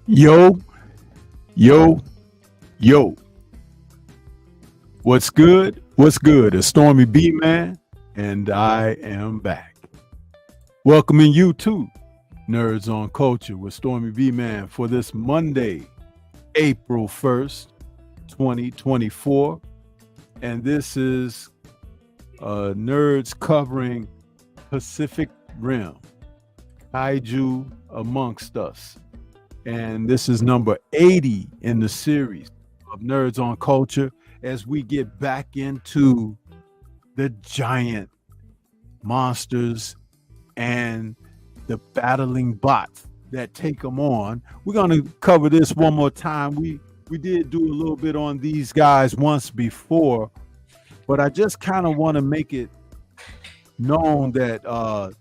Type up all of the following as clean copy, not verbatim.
Yo, yo, yo. What's good? What's good? It's Stormybman, and I am back. Welcoming you to Nerds on Culture with Stormybman for this Monday, April 1st, 2024. And this is Nerds covering Pacific Rim, Kaiju Amongst Us. And this is number 80 in the series of Nerds on Culture as we get back into the giant monsters and the battling bots that take them on. We're going to cover this one more time. We did do a little bit on these guys once before, but I just kind of want to make it known that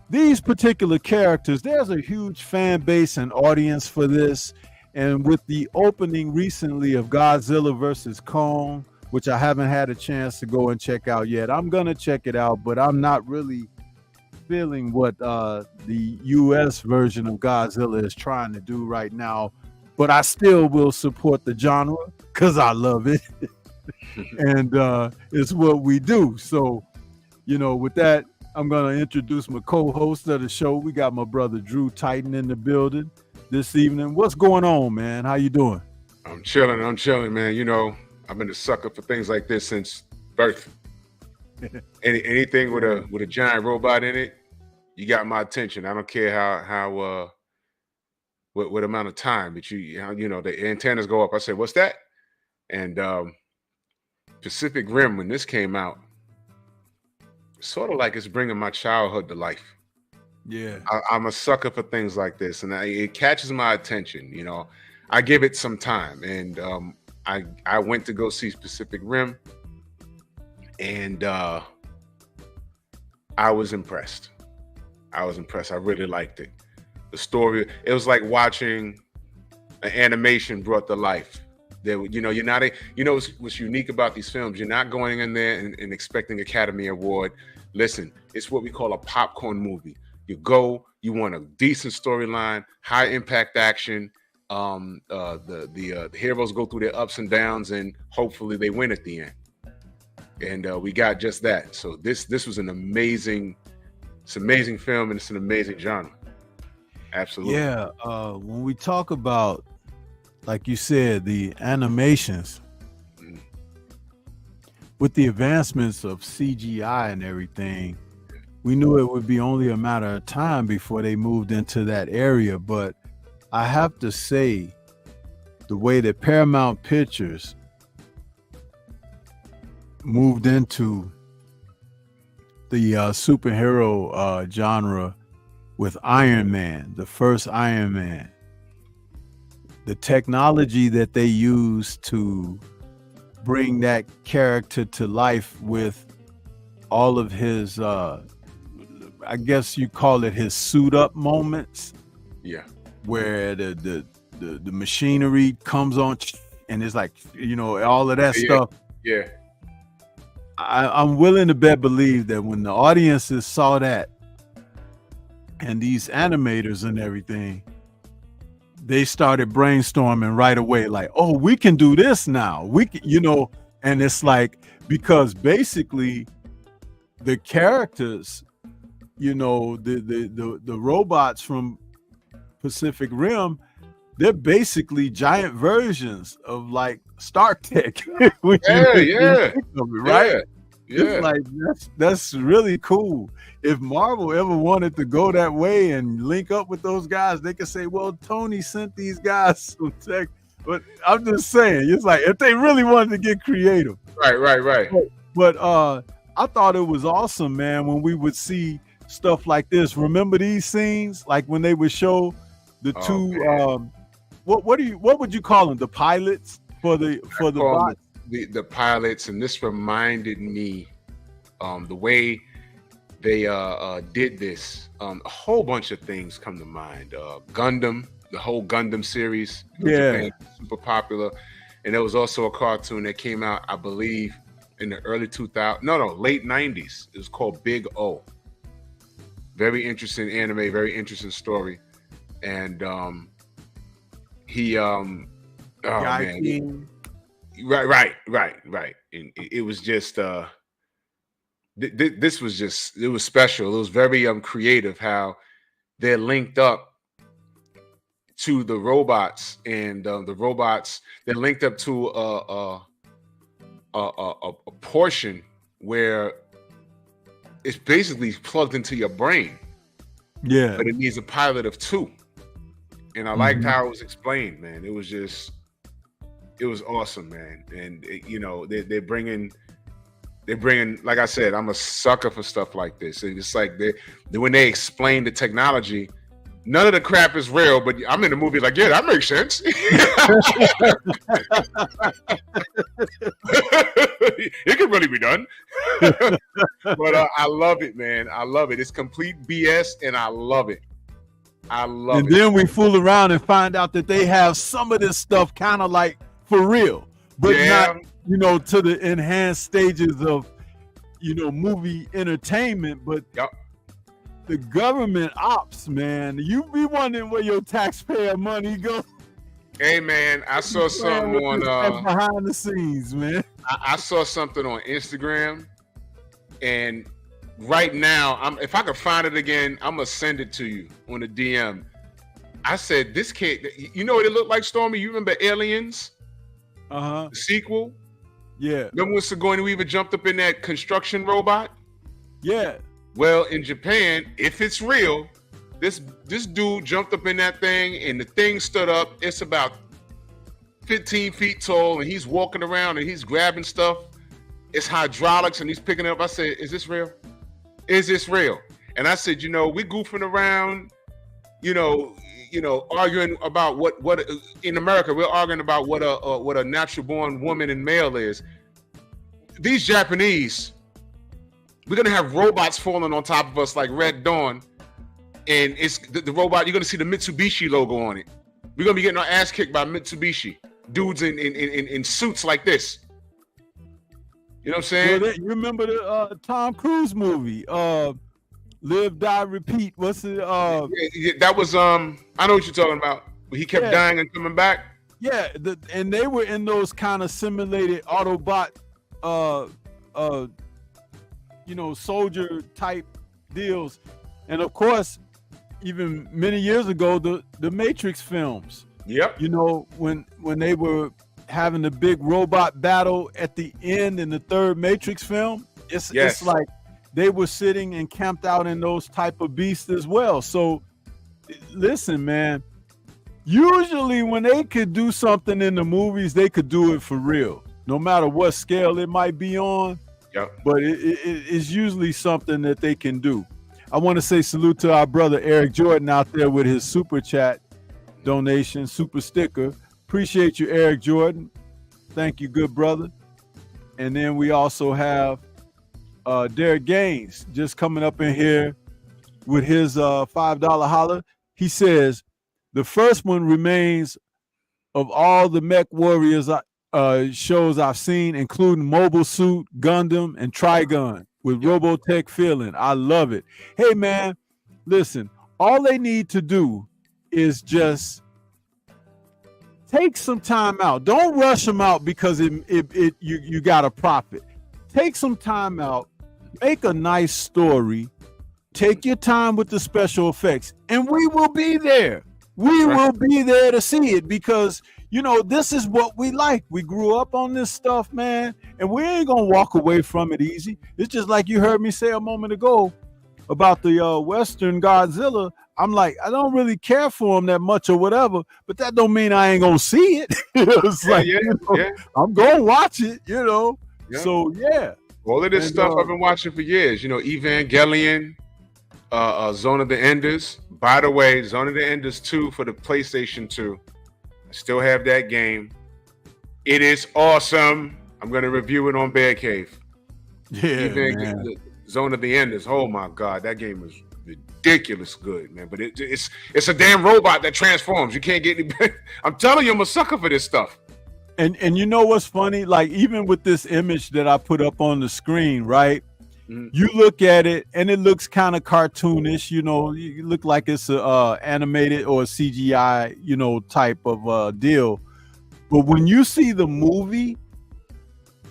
these particular characters, there's a huge fan base and audience for this. And with the opening recently of Godzilla versus Kong, which I haven't had a chance to go and check out yet, I'm going to check it out, but I'm not really feeling what the US version of Godzilla is trying to do right now. But I still will support the genre because I love it. And it's what we do. So, with that, I'm going to introduce my co-host of the show. We got my brother Drew Titan in the building this evening. What's going on, man? How you doing? I'm chilling, man. I've been a sucker for things like this since birth. Anything with a giant robot in it, you got my attention. I don't care how what amount of time, but the antennas go up. I say, what's that? And Pacific Rim, when this came out, sort of like it's bringing my childhood to life. Yeah, I'm a sucker for things like this, and it catches my attention. I give it some time, and I went to go see Pacific Rim, and I was impressed. I really liked it. The story, it was like watching an animation brought to life. You're not what's unique about these films. You're not going in there and expecting Academy Award. Listen, it's what we call a popcorn movie. You go, you want a decent storyline, high impact action. The heroes go through their ups and downs, and hopefully they win at the end. And we got just that. So this was an amazing film, and it's an amazing genre. Absolutely. Yeah. When we talk about, like you said, the animations, with the advancements of CGI and everything, we knew it would be only a matter of time before they moved into that area. But I have to say, the way that Paramount Pictures moved into the superhero genre with Iron Man, the first Iron Man, the technology that they used to bring that character to life with all of his, I guess you call it his suit up moments. Yeah. Where the machinery comes on and it's like, all of that stuff. Yeah. I'm willing to believe that when the audiences saw that and these animators and everything, they started brainstorming right away, like, oh, we can do this now. We can, and it's like, because basically the characters, the robots from Pacific Rim, they're basically giant versions of like Star Trek. Right? Yeah. It's like that's really cool. If Marvel ever wanted to go that way and link up with those guys, they could say, well, Tony sent these guys some tech. But I'm just saying, it's like if they really wanted to get creative. Right. But I thought it was awesome, man, when we would see stuff like this. Remember these scenes? Like when they would show the two what would you call them? The pilots for the bots? The pilots, and this reminded me the way they did this. A whole bunch of things come to mind. Gundam, the whole Gundam series, Japan, super popular, and there was also a cartoon that came out, I believe, in the early 2000s, late 90s. It was called Big O. Very interesting anime, very interesting story, and He oh Guy man, King. right. And it was just this was just, it was special. It was very creative how they're linked up to the robots, and the robots, they're linked up to a portion where it's basically plugged into your brain. Yeah. But it needs a pilot of 2. And I liked how it was explained, man. It was awesome, man. And they're bringing, like I said, I'm a sucker for stuff like this. And it's like when they explain the technology, none of the crap is real, but I'm in the movie like, yeah, that makes sense. It could really be done. But I love it, man. I love it. It's complete BS, and I love it. And then we fool around and find out that they have some of this stuff kind of like for real, but not, to the enhanced stages of, movie entertainment. But the government ops, man, you be wondering where your taxpayer money goes. Hey, man, I saw something on behind the scenes, man. I saw something on Instagram, and right now, if I can find it again, I'm gonna send it to you on a DM. I said, this kid, you know what it looked like, Stormy? You remember Aliens? The sequel? Yeah. Remember when Sigourney Weaver jumped up in that construction robot? Yeah. Well, in Japan, if it's real, this dude jumped up in that thing, and the thing stood up. It's about 15 feet tall, and he's walking around and he's grabbing stuff. It's hydraulics, and he's picking it up. I said, is this real? Is this real? And I said, we goofing around, arguing about what in America, we're arguing about what a natural born woman and male is. These Japanese, we're gonna have robots falling on top of us like Red Dawn, and it's the robot. You're gonna see the Mitsubishi logo on it. We're gonna be getting our ass kicked by Mitsubishi dudes in suits like this. You know what I'm saying? Well, you remember the Tom Cruise movie, Live, Die, Repeat? What's it? That was I know what you're talking about. He kept dying and coming back. Yeah, and they were in those kind of simulated Autobot, soldier type deals, and of course, even many years ago, the Matrix films. Yep. When they were having the big robot battle at the end in the third Matrix film, it's like they were sitting and camped out in those type of beasts as well. So listen, man, usually when they could do something in the movies, they could do it for real, no matter what scale it might be on. Yep. But it's usually something that they can do. I want to say salute to our brother Eric Jordan out there with his super chat donation, super sticker. Appreciate you, Eric Jordan. Thank you, good brother. And then we also have Derek Gaines just coming up in here with his $5 holler. He says, the first one remains of all the Mech Warriors shows I've seen, including Mobile Suit, Gundam, and Trigun with Robotech feeling. I love it. Hey, man, listen, all they need to do is just take some time out. Don't rush them out because you got a profit. Take some time out, make a nice story, take your time with the special effects, and we will be there. We will be there to see it because, this is what we like. We grew up on this stuff, man, and we ain't going to walk away from it easy. It's just like you heard me say a moment ago about the Western Godzilla. I'm like, I don't really care for him that much or whatever, but that don't mean I ain't going to see it. It's like, I'm going to watch it, Yeah. So, yeah. All of this stuff I've been watching for years, Evangelion, Zone of the Enders. By the way, Zone of the Enders 2 for the PlayStation 2. I still have that game. It is awesome. I'm going to review it on Bear Cave. Yeah, Zone of the Enders. Oh my God, that game is ridiculous good, man. But it's a damn robot that transforms. You can't get any better. I'm telling you, I'm a sucker for this stuff. And you know what's funny? Like, even with this image that I put up on the screen, right? You look at it and it looks kind of cartoonish, you know, you look like it's a animated or a CGI, you know, type of deal. But when you see the movie,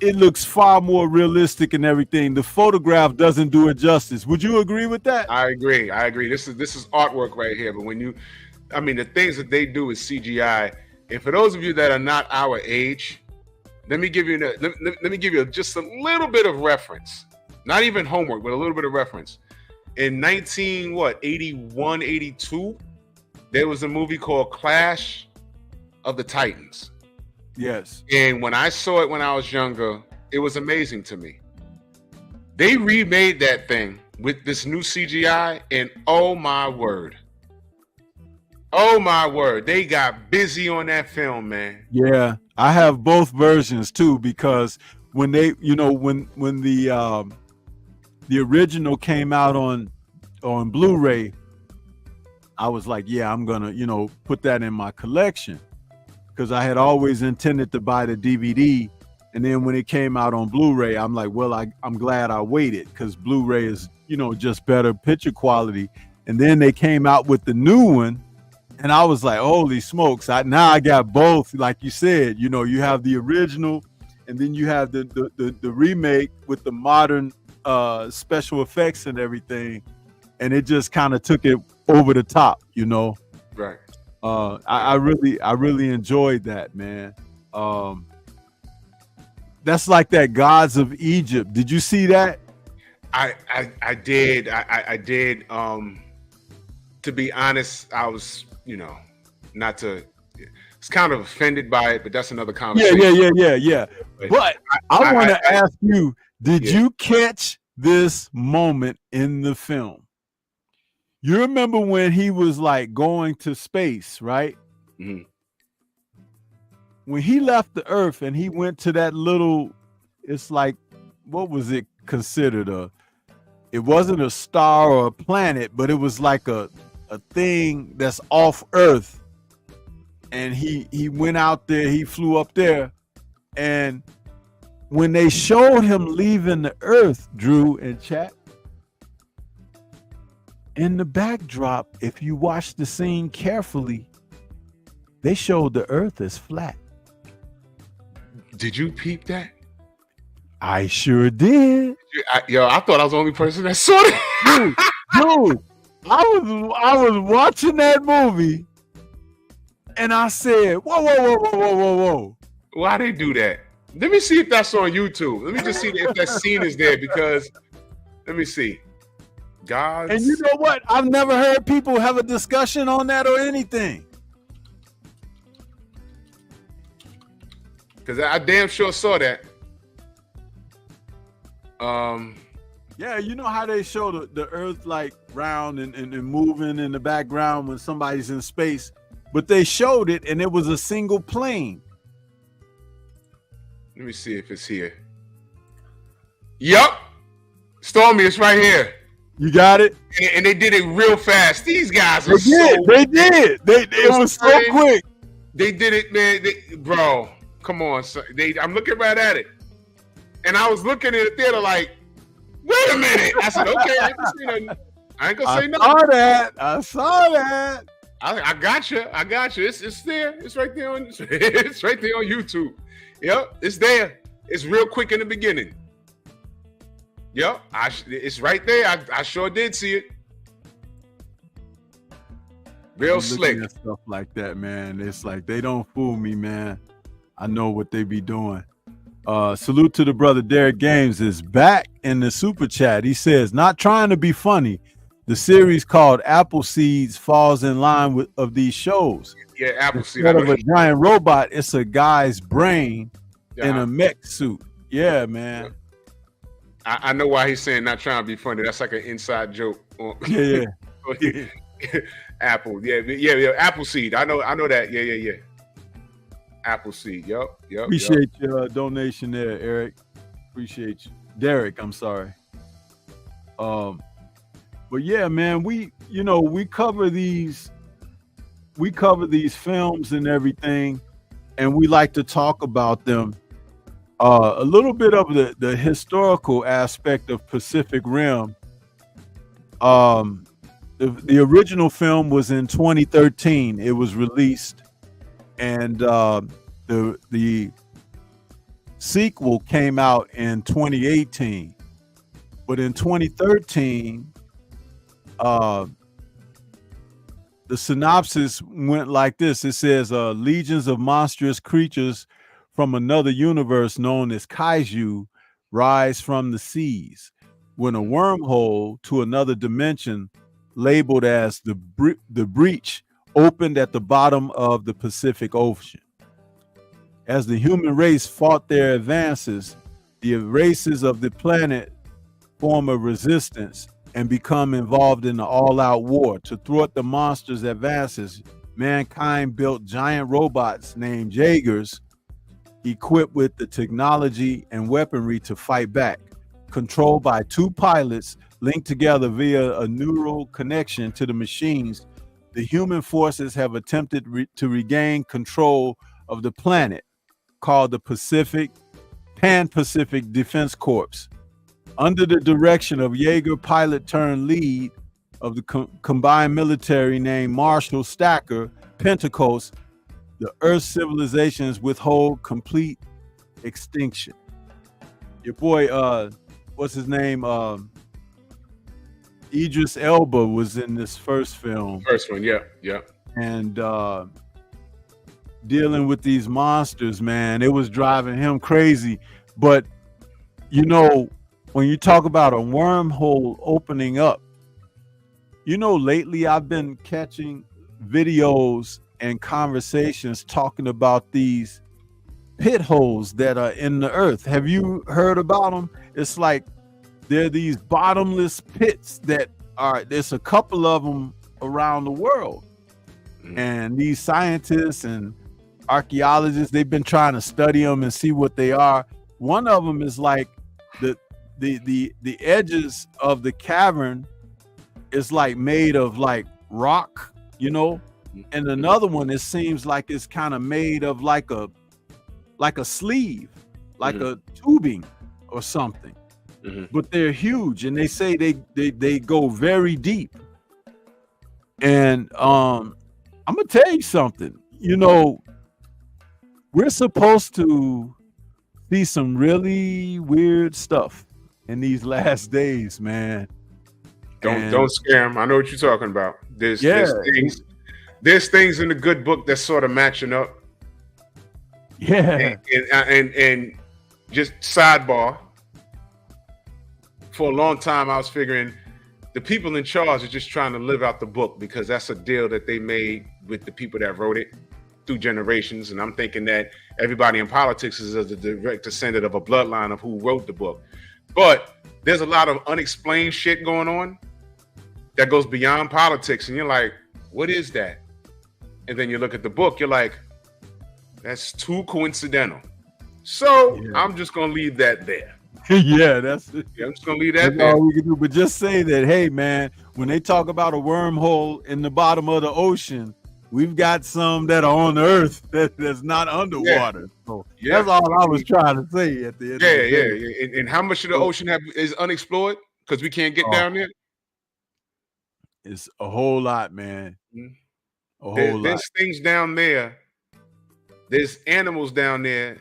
it looks far more realistic and everything. The photograph doesn't do it justice. Would you agree with that? I agree. This is artwork right here. But when you, I mean, the things that they do is CGI. And for those of you that are not our age, let me give you just a little bit of reference. Not even homework, but a little bit of reference. In 81, 82, there was a movie called Clash of the Titans. Yes. And when I saw it when I was younger, it was amazing to me. They remade that thing with this new CGI, and oh my word. Oh my word. They got busy on that film, man. Yeah. I have both versions too, because when they, you know, when the original came out on Blu-ray, I was like, yeah, I'm gonna, you know, put that in my collection, because I had always intended to buy the DVD. And then when it came out on Blu-ray, I'm like, well, I'm glad I waited, because Blu-ray is, you know, just better picture quality. And then they came out with the new one, and I was like, holy smokes, now I got both. Like you said, you know, you have the original, and then you have the remake with the modern special effects and everything, and it just kind of took it over the top, you know. Right. I really enjoyed that, man. That's like that Gods of Egypt. Did you see that? I did. I did. To be honest, I was, you know, not to. It's kind of offended by it, but that's another conversation. Yeah. But I want to ask you: did you catch this moment in the film? You remember when he was like going to space, right? Mm-hmm. When he left the Earth and he went to that little, it's like, what was it considered? It wasn't a star or a planet, but it was like a thing that's off Earth. And he went out there, he flew up there. And when they showed him leaving the Earth, Drew and chat, in the backdrop, if you watch the scene carefully, they showed the Earth as flat. Did you peep that? I sure did. I thought I was the only person that saw it. Dude, I was watching that movie, and I said, whoa. Why they do that? Let me see if that's on YouTube. Let me just see if that scene is there, because let me see. Gods. And you know what? I've never heard people have a discussion on that or anything. Because I damn sure saw that. Yeah, you know how they show the Earth like round and moving in the background when somebody's in space, but they showed it and it was a single plane. Let me see if it's here. Yup. Stormy, it's right here. You got it? And they did it real fast. These guys are They did. It was so quick. They did it, man. Bro, come on. I'm looking right at it. And I was looking at the theater like, wait a minute. I said, okay, I ain't gonna say nothing. I saw that. I got you. It's there. It's right there on it's right there on YouTube. Yep, it's there. It's real quick in the beginning. Yep, it's right there. I sure did see it. Real slick. Stuff like that, man. It's like they don't fool me, man. I know what they be doing. Salute to the brother Derek Games is back in the super chat. He says, not trying to be funny, the series called Appleseeds falls in line with of these shows. Yeah, Appleseed. Instead of a giant robot, it's a guy's brain in a mech suit. Yeah, man. I know why he's saying not trying to be funny. That's like an inside joke. Yeah. Apple. Yeah. Appleseed. I know that. Yeah. Appleseed. Yep. Appreciate your donation there, Eric. Appreciate you. Derek, I'm sorry. But yeah, man, we cover these films and everything, and we like to talk about them. A little bit of the historical aspect of Pacific Rim. The original film was in 2013. It was released, and the sequel came out in 2018. But in 2013, the synopsis went like this. It says, legions of monstrous creatures from another universe known as Kaiju rise from the seas when a wormhole to another dimension labeled as the breach opened at the bottom of the Pacific Ocean. As the human race fought their advances, the races of the planet form a resistance and become involved in an all-out war. To thwart the monsters' advances, mankind built giant robots named Jaegers, equipped with the technology and weaponry to fight back. Controlled by two pilots linked together via a neural connection to the machines, the human forces have attempted to regain control of the planet, called the Pan-Pacific Defense Corps. Under the direction of Jaeger pilot turned lead of the combined military named Marshal Stacker Pentecost, the Earth's civilizations withhold complete extinction. Your boy, what's his name? Idris Elba was in this first film. First one, yeah. And dealing with these monsters, man, it was driving him crazy. But, you know, when you talk about a wormhole opening up, you know, lately I've been catching videos and conversations talking about these pit holes that are in the earth. Have you heard about them? It's like there are these bottomless pits that there's a couple of them around the world. And these scientists and archaeologists, they've been trying to study them and see what they are. One of them is like the edges of the cavern is like made of like rock, you know, and another one, it seems like it's kind of made of like a sleeve, like a tubing or something. But they're huge, and they say they go very deep. And I'm gonna tell you something, you know, we're supposed to see some really weird stuff in these last days, man. Don't scare them. I know what you're talking about. There's things in the good book that's sort of matching up. Yeah. And just sidebar, for a long time I was figuring the people in charge are just trying to live out the book because that's a deal that they made with the people that wrote it through generations. And I'm thinking that everybody in politics is a direct descendant of a bloodline of who wrote the book. But there's a lot of unexplained shit going on that goes beyond politics. And you're like, what is that? And then you look at the book, you're like, that's too coincidental. So I'm just going to leave that there. Yeah, that's it. Yeah, I'm just going to leave that there. All we can do. But just say that, hey, man, when they talk about a wormhole in the bottom of the ocean, we've got some that are on the earth that's not underwater. So that's all I was trying to say at the end of the day. And how much of the ocean is unexplored because we can't get down there? It's a whole lot, man. A whole lot. There's things down there. There's animals down there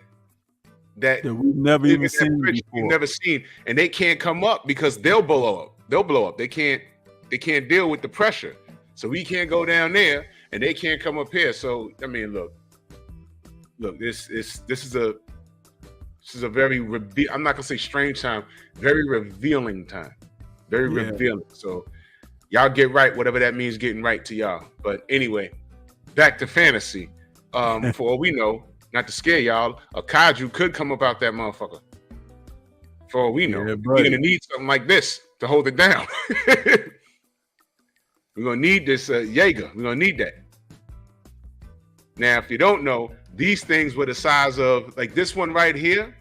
that we've never even seen before. We've never seen, and they can't come up because they'll blow up. They'll blow up. They can't deal with the pressure. So we can't go down there, and they can't come up here. So I mean, look. This is a very I'm not gonna say strange time, very revealing time, very revealing. So y'all get right, whatever that means, getting right to y'all. But anyway, back to fantasy. For all we know, not to scare y'all, a kaiju could come up out that motherfucker. For all we know, we're gonna need something like this to hold it down. We're gonna need this Jaeger. We're gonna need that. Now, if you don't know, these things were the size of like this one right here.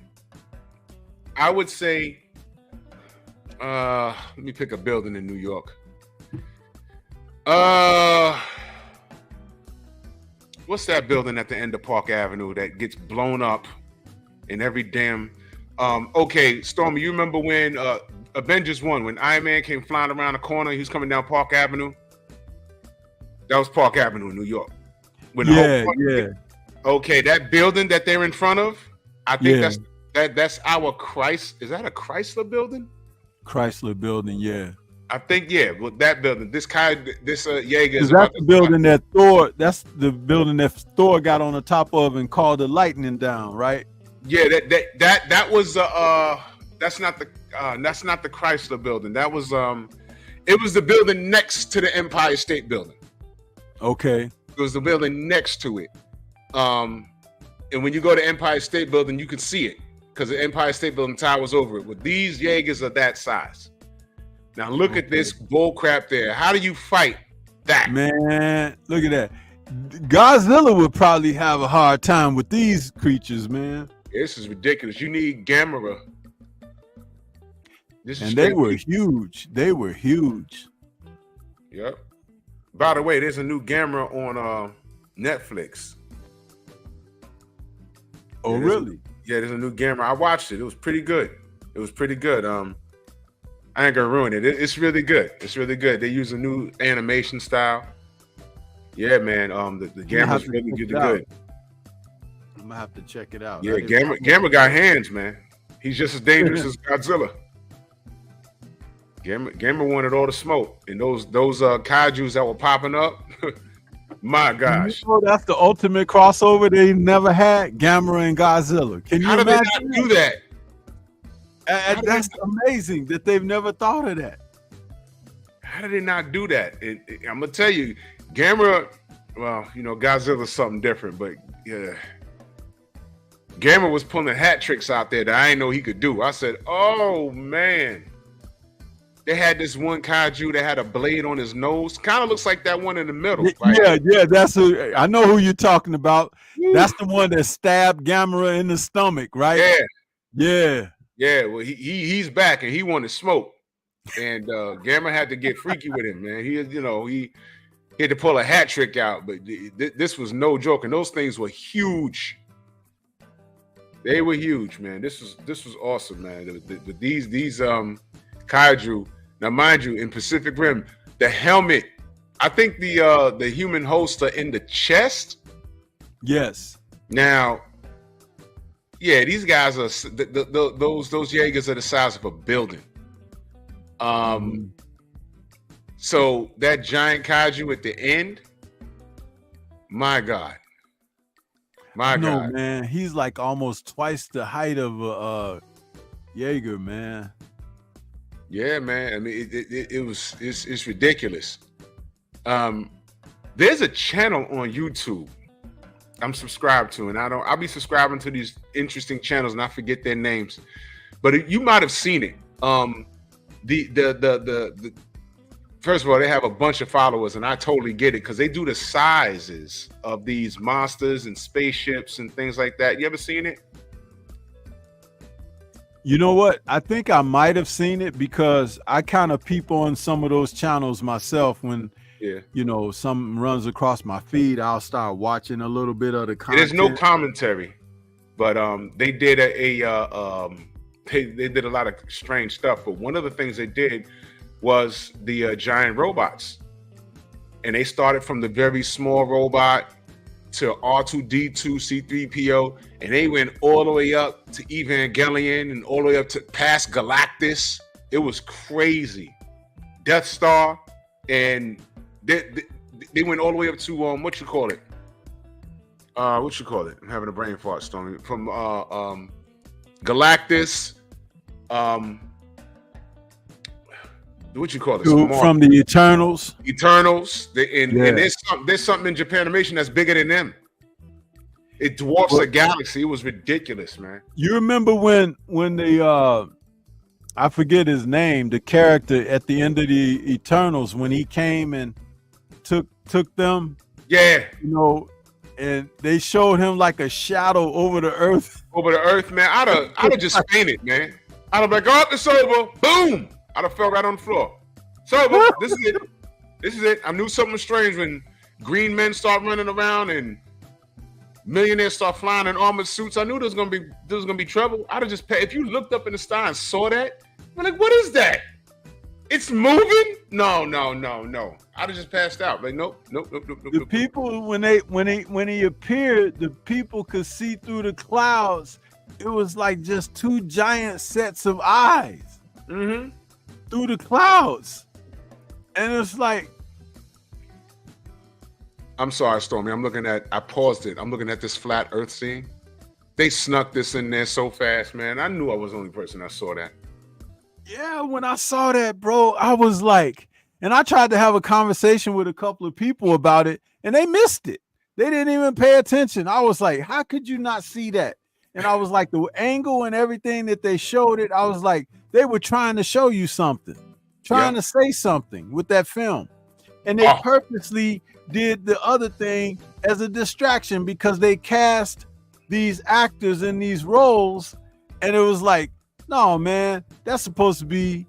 I would say, let me pick a building in New York. What's that building at the end of Park Avenue that gets blown up in every damn. Okay, Stormy, you remember when Avengers 1, when Iron Man came flying around the corner, he was coming down Park Avenue? That was Park Avenue in New York. When yeah. Okay, that building that they're in front of, I think that's our Chrysler. Is that a Chrysler building? Chrysler building, yeah. I think, yeah. Well, that building, this Jaeger is that's the building that Thor. That's the building that Thor got on the top of and called the lightning down, right? Yeah, that was that's not the Chrysler building. That was it was the building next to the Empire State Building. Okay. It was the building next to it. And when you go to Empire State Building, you can see it because the Empire State Building towers over it. With these Jaegers are that size. Now look at this bull crap there. How do you fight that? Man, look at that. Godzilla would probably have a hard time with these creatures, man. This is ridiculous. You need Gamera. And they were huge. They were huge. Yep. By the way, there's a new Gamera on Netflix. Oh, really? There's a new Gamera. I watched it. It was pretty good. I ain't gonna ruin it. It's really good. It's really good. They use a new animation style. Yeah, man. The Gamera's really good. I'm gonna have to check it out. Yeah, Gamera got hands, man. He's just as dangerous as Godzilla. Gamera wanted all the smoke, and those kaijus that were popping up. My gosh, that's the ultimate crossover they never had. Gamera and Godzilla. Can you imagine? How did they not do that? That's amazing that they've never thought of that. How did they not do that? I'm gonna tell you, Gamera. Well, Godzilla's something different, but yeah. Gamera was pulling hat tricks out there that I didn't know he could do. I said, oh man. They had this one kaiju that had a blade on his nose. Kind of looks like that one in the middle. Right? Yeah, that's I know who you're talking about. Woo. That's the one that stabbed Gamera in the stomach, right? Yeah. Well, he's back and he wanted smoke. And Gamera had to get freaky with him, man. He had to pull a hat trick out, but this was no joke. And those things were huge. They were huge, man. This was awesome, man. These kaiju. Now, mind you, in Pacific Rim, the helmet, I think the human hosts are in the chest. Yes. Now, yeah, these guys are those Jaegers are the size of a building. So that giant kaiju at the end, my God. No, man, he's like almost twice the height of a Jaeger, man. Yeah, man. I mean, it's ridiculous. There's a channel on YouTube I'm subscribed to, and I'll be subscribing to these interesting channels, and I forget their names, but you might have seen it. The first of all, they have a bunch of followers, and I totally get it because they do the sizes of these monsters and spaceships and things like that. You ever seen it? You know what? I think I might have seen it because I kind of peep on some of those channels myself when, something runs across my feed. I'll start watching a little bit of the content. There's no commentary, but they did they did a lot of strange stuff. But one of the things they did was the giant robots, and they started from the very small robot to R2D2, C3PO, and they went all the way up to Evangelion and all the way up to past Galactus. It was crazy. Death Star, and they went all the way up to what you call it? I'm having a brain fart, Stormy. From Galactus, what you call it? From the Eternals. And there's something in Japanimation that's bigger than them. It dwarfs a galaxy. It was ridiculous, man. You remember when the I forget his name, the character at the end of the Eternals, when he came and took them? Yeah. And they showed him like a shadow over the earth. Over the earth, man. I'd have just fainted, man. I'd have been like, oh, it's over. Boom. I'd have fell right on the floor. So this is it. This is it. I knew something was strange when green men start running around and millionaires start flying in armored suits. I knew there was gonna be trouble. I'd have just paid. If you looked up in the sky and saw that, you're like, what is that? It's moving? No. I'd have just passed out. Like, nope. The people, when he appeared, the people could see through the clouds. It was like just two giant sets of eyes through the clouds. And it's like, I'm sorry, Stormy. I paused it. I'm looking at this flat earth scene. They snuck this in there so fast, man. I knew I was the only person that saw that. yeah, when I saw that, bro, I was like, and I tried to have a conversation with a couple of people about it, and they missed it. They didn't even pay attention. I was like, how could you not see that? And I was like, the angle and everything that they showed it, I was like, they were trying to show you something, trying to say something with that film. And they purposely did the other thing as a distraction because they cast these actors in these roles, and it was like, no, man, that's supposed to be,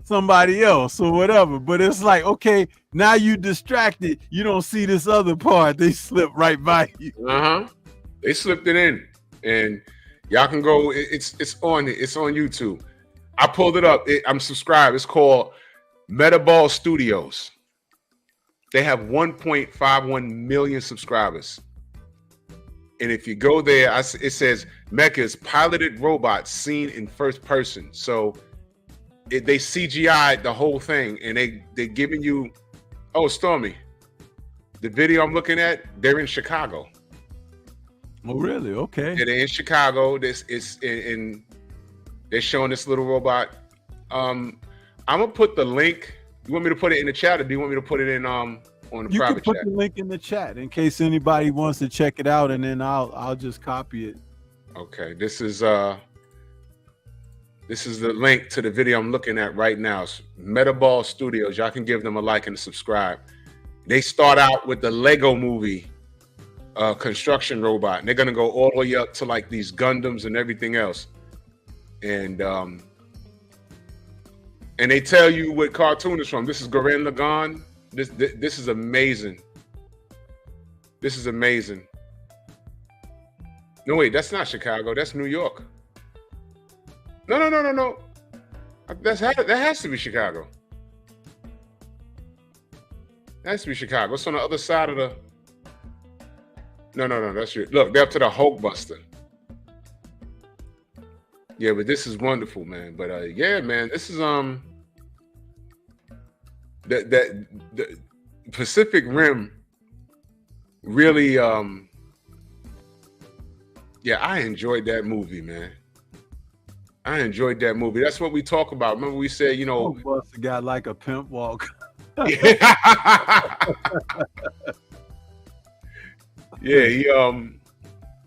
somebody else or whatever. But it's like, okay, now you distracted. You don't see this other part. They slip right by you. They slipped it in, and y'all can go. It's on YouTube. I pulled it up. I'm subscribed. It's called Metaball Studios. They have 1.51 million subscribers. And if you go there, it says Mecha's piloted robots seen in first person. So they CGI'd the whole thing, and they're giving you, Stormy, the video I'm looking at, they're in Chicago. Oh, really? Okay. Yeah, they're in Chicago. This is in they're showing this little robot. I'm gonna put the link. You want me to put it in the chat, or do you want me to put it in on the private chat? You can put the link in the chat in case anybody wants to check it out, and then I'll just copy it. Okay, this is the link to the video I'm looking at right now. It's Metaball Studios. Y'all can give them a like and a subscribe. They start out with the Lego movie construction robot, and they're gonna go all the way up to like these Gundams and everything else. And they tell you what cartoon is from. This is Gurren Lagann. This is amazing. This is amazing. No, wait, that's not Chicago. That's New York. No. That has to be Chicago. That has to be Chicago. It's on the other side of the. No. That's your. Look, they're up to the Hulkbuster. Yeah, but this is wonderful, man. But yeah, man, this is the Pacific Rim really yeah, I enjoyed that movie, man. I enjoyed that movie. That's what we talk about. Remember we said, Hulkbuster got like a pimp walk. Yeah,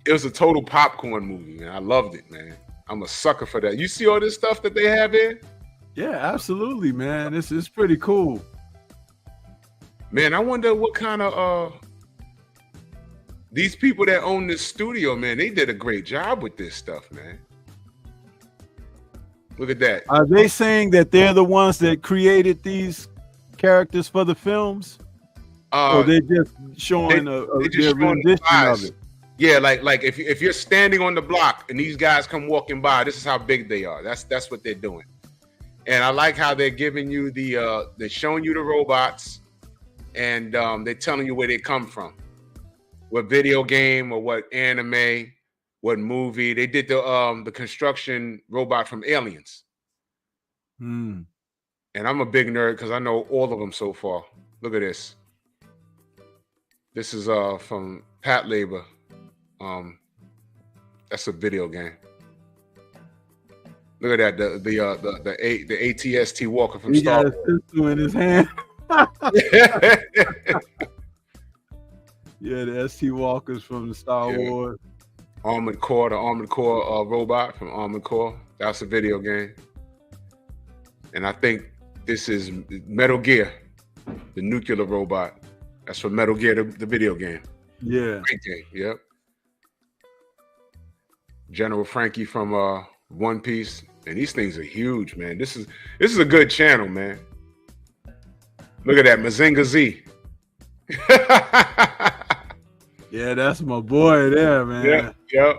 it was a total popcorn movie, man. I loved it, man. I'm a sucker for that. You see all this stuff that they have here? Yeah, absolutely, man. This is pretty cool. Man, I wonder what kind of these people that own this studio, man, they did a great job with this stuff, man. Look at that. Are they saying that they're the ones that created these characters for the films? Or they're just showing a rendition of it? Yeah, like if you're standing on the block and these guys come walking by, this is how big they are. That's what they're doing. And I like how they're giving you they're showing you the robots, and they're telling you where they come from, what video game or what anime, what movie. They did the construction robot from Aliens. And I'm a big nerd because I know all of them so far. Look at this. This is from Pat Labor. That's a video game. Look at that, the ATST Walker from Star Wars. He got a pistol in his hand. Yeah, the ST Walkers from the Star Wars. Armored Core, the Armored Core robot from Armored Core. That's a video game. And I think this is Metal Gear, the nuclear robot. That's from Metal Gear, the video game. Yeah. Great game, yep. General Frankie from One Piece. And these things are huge, man. This is a good channel, man. Look at that, Mazinga Z. Yeah, that's my boy there, man. Yep.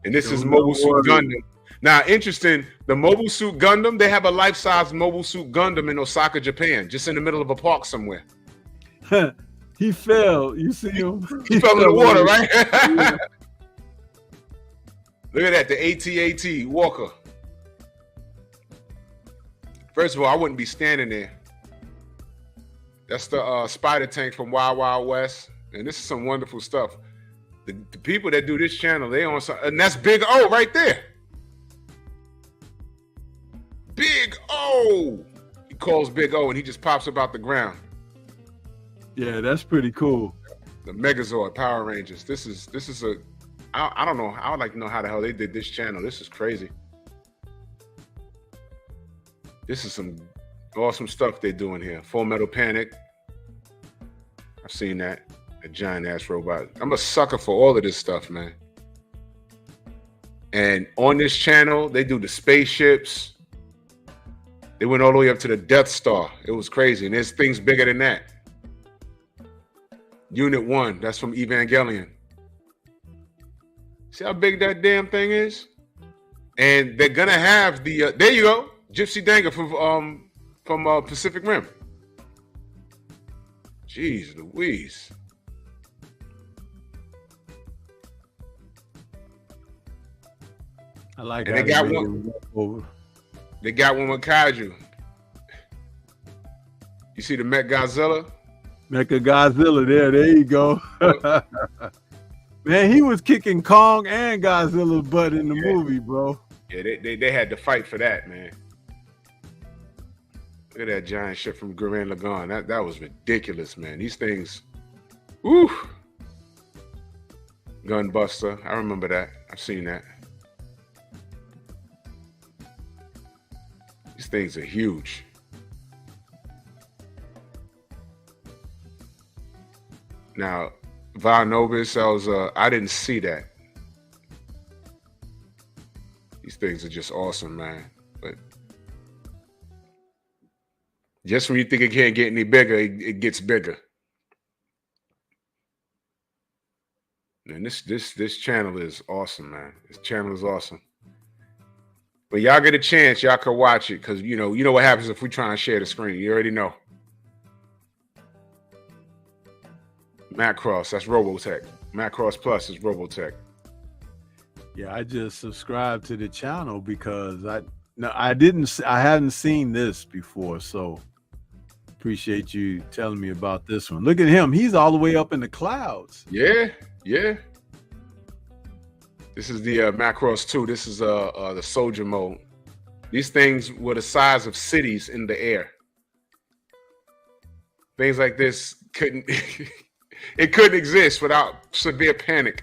And this is Mobile Suit Gundam. Now, interesting, the Mobile Suit Gundam, they have a life-size Mobile Suit Gundam in Osaka, Japan, just in the middle of a park somewhere. He fell. You see him? He fell in the water, right? Yeah. Look at that, the AT-AT Walker. First of all, I wouldn't be standing there. That's the spider tank from Wild Wild West. And this is some wonderful stuff. The people that do this channel, they on some, and that's Big O right there. Big O. He calls Big O and he just pops up out the ground. Yeah, that's pretty cool. The Megazord Power Rangers. This is a, I don't know. I would like to know how the hell they did this channel. This is crazy. This is some awesome stuff they're doing here. Full Metal Panic. I've seen that. A giant ass robot. I'm a sucker for all of this stuff, man. And on this channel, they do the spaceships. They went all the way up to the Death Star. It was crazy. And there's things bigger than that. Unit 1, that's from Evangelion. See how big that damn thing is? And they're gonna have the there you go, Gypsy Danger from Pacific Rim. Jeez Louise. I like. And they got one. They got one with Kaiju. You see the Met Godzilla? Mecha Godzilla there you go. Man, he was kicking Kong and Godzilla's butt in the movie, bro. Yeah, they had to fight for that, man. Look at that giant ship from Gurren Lagann. That was ridiculous, man. These things, woo. Gunbuster, I remember that. I've seen that. These things are huge. Now, Villanova sells, I didn't see that. These things are just awesome, man. But just when you think it can't get any bigger, it gets bigger. And this channel is awesome, man. This channel is awesome. But y'all get a chance, y'all can watch it, because you know what happens if we try and share the screen. You already know. Macross, that's Robotech. Macross Plus is Robotech. Yeah, I just subscribed to the channel because I hadn't seen this before, so appreciate you telling me about this one. Look at him, he's all the way up in the clouds. Yeah. This is the Macross 2. This is the soldier mode. These things were the size of cities in the air. Things like this couldn't it couldn't exist without severe panic.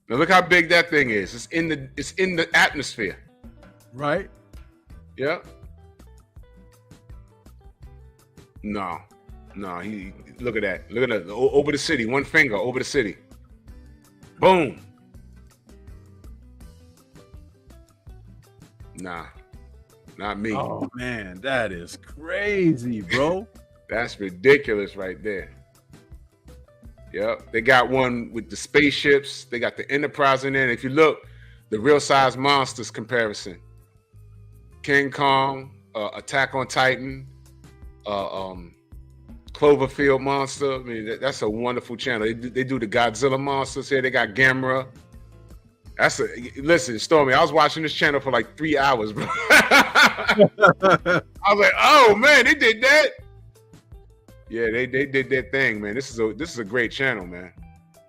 Now look how big that thing is. It's in the atmosphere. Right? Yeah. No, he look at that. Look at that. Over the city, one finger over the city. Boom. Nah. Not me. Oh man, that is crazy, bro. That's ridiculous right there. Yep. They got one with the spaceships. They got the Enterprise in there. And if you look, the real size monsters comparison. King Kong, Attack on Titan, Cloverfield monster. I mean, that's a wonderful channel. They do the Godzilla monsters here. They got Gamera. Listen, Stormy, I was watching this channel for like 3 hours, bro. I was like, oh man, they did that. Yeah, they did their thing, man. This is a great channel, man.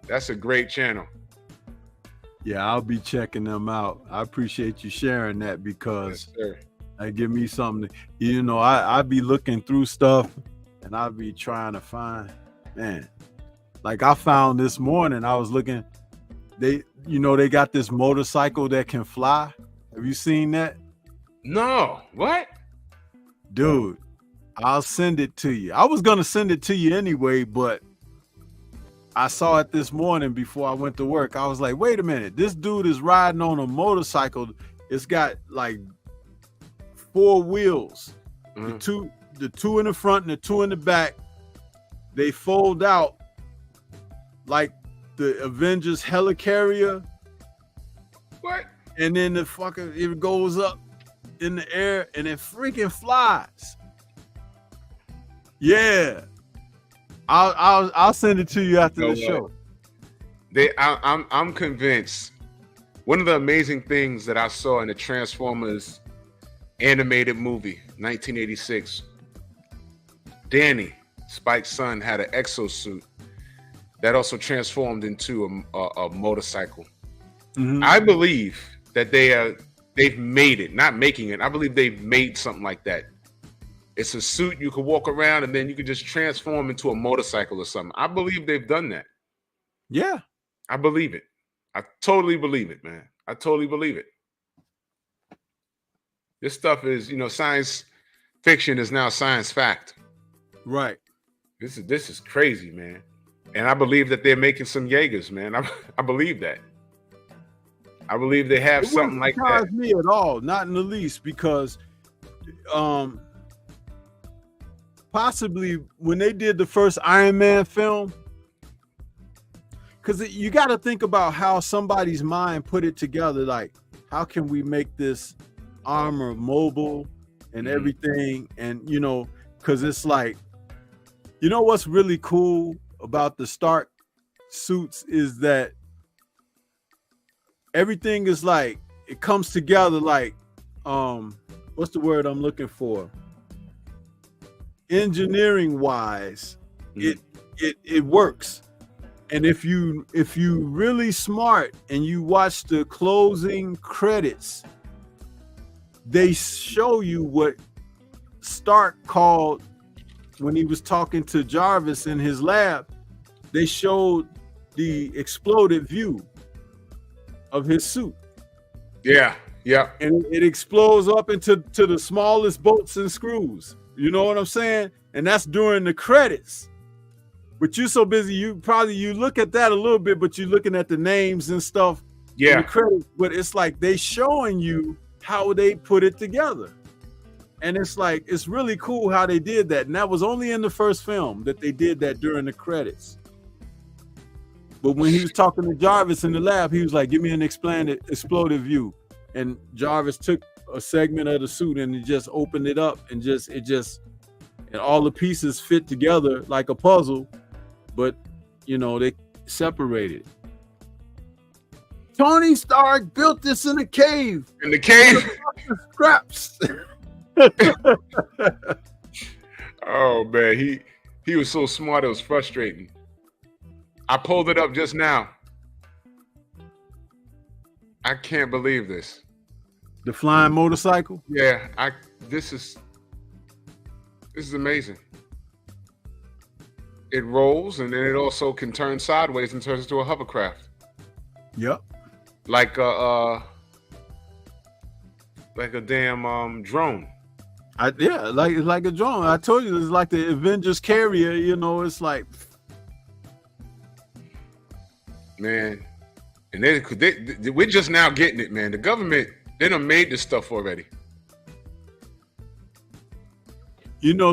That's a great channel. Yeah, I'll be checking them out. I appreciate you sharing that because that give me something to, I be looking through stuff and I be trying to find, man. Like I found this morning, I was looking, they got this motorcycle that can fly. Have you seen that? No. What? Dude, I'll send it to you. I was going to send it to you anyway, but I saw it this morning before I went to work. I was like, wait a minute. This dude is riding on a motorcycle. It's got like 4 wheels. Mm-hmm. The two in the front and the 2 in the back. they fold out like the Avengers helicarrier. What? And then the fucking it goes up in the air and it freaking flies. Yeah. I'll send it to you after the show. I'm convinced. One of the amazing things that I saw in the Transformers animated movie, 1986, Danny, Spike's son, had an exosuit that also transformed into a motorcycle. Mm-hmm. I believe that they've made it, not making it. I believe they've made something like that. It's a suit you could walk around and then you could just transform into a motorcycle or something. I believe they've done that. Yeah. I believe it. I totally believe it, man. I totally believe it. This stuff is, science fiction is now science fact. Right. This is crazy, man. And I believe that they're making some Jaegers, man. I believe that. I believe they have something like that. It doesn't surprise me at all, not in the least, because possibly when they did the first Iron Man film, because you got to think about how somebody's mind put it together. Like, how can we make this armor mobile and everything? And, because it's like, what's really cool about the Stark suits is that everything is like, it comes together like, what's the word I'm looking for? Engineering wise, it works. And if you really smart and you watch the closing credits, they show you what Stark called when he was talking to Jarvis in his lab. They showed the exploded view of his suit. Yeah. And it explodes up into the smallest bolts and screws. You know what I'm saying? And that's during the credits. But you're so busy, you look at that a little bit, but you're looking at the names and stuff. Yeah. In the credits, but it's like they showing you how they put it together. And it's like, it's really cool how they did that. And that was only in the first film that they did that during the credits. But when he was talking to Jarvis in the lab, he was like, give me an exploded view. And Jarvis took a segment of the suit and he just opened it up and and all the pieces fit together like a puzzle, but they separated. Tony Stark built this in a cave. In the cave? Scraps. Oh man, he was so smart, it was frustrating. I pulled it up just now. I can't believe this. The flying motorcycle? Yeah, this is amazing. It rolls and then it also can turn sideways and turns into a hovercraft. Yep. Like a damn drone. Like a drone. I told you it's like the Avengers carrier, it's like, man. And we're just now getting it, man. The government, they done made this stuff already.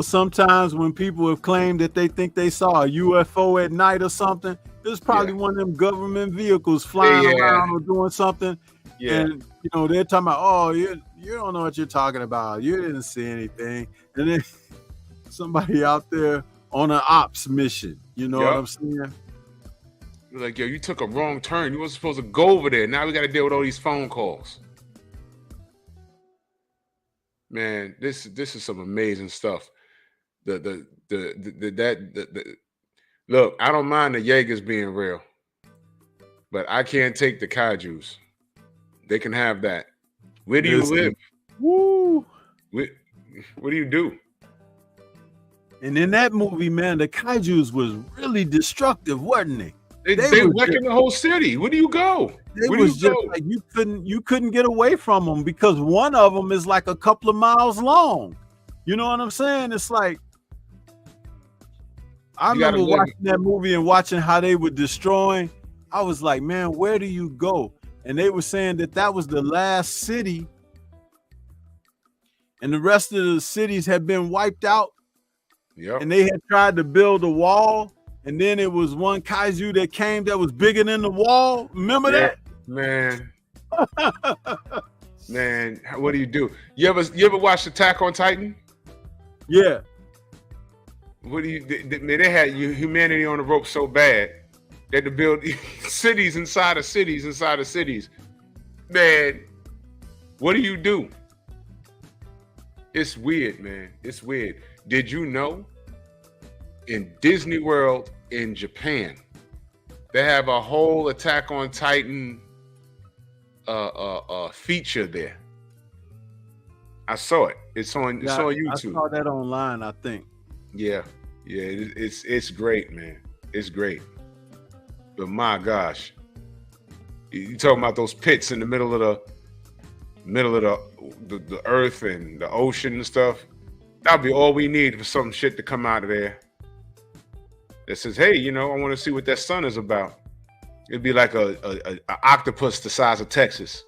Sometimes when people have claimed that they think they saw a UFO at night or something, it's probably one of them government vehicles flying around or doing something. Yeah. And, they're talking about, oh, you don't know what you're talking about. You didn't see anything. And then somebody out there on an ops mission, what I'm saying? You're like, yo, you took a wrong turn. You weren't supposed to go over there. Now we got to deal with all these phone calls. Man, this is some amazing stuff. Look, I don't mind the Jaegers being real, but I can't take the Kaijus. They can have that. Where do you live? Woo! What do you do? And in that movie, man, the Kaijus was really destructive, wasn't they? They wrecking the whole city. Where do you go? Like you couldn't get away from them because one of them is like a couple of miles long. You know what I'm saying? It's like I remember watching that movie and watching how they were destroying. I was like, man, where do you go? And they were saying that was the last city, and the rest of the cities had been wiped out. Yep. And they had tried to build a wall, and then it was one kaiju that came that was bigger than the wall. Remember that? Man. Man, what do? You ever watch Attack on Titan? Yeah. What do you? They had humanity on the rope so bad they had to build cities inside of cities inside of cities. Man, what do? It's weird, man. It's weird. Did you know in Disney World in Japan, they have a whole Attack on Titan feature there? I saw it. It's on YouTube. I saw that online, I think. Yeah. It's great, man. It's great. But my gosh, you talking about those pits in the middle of the earth and the ocean and stuff? That'll be all we need for some shit to come out of there that says, hey, I want to see what that sun is about. It'd be like a octopus the size of Texas.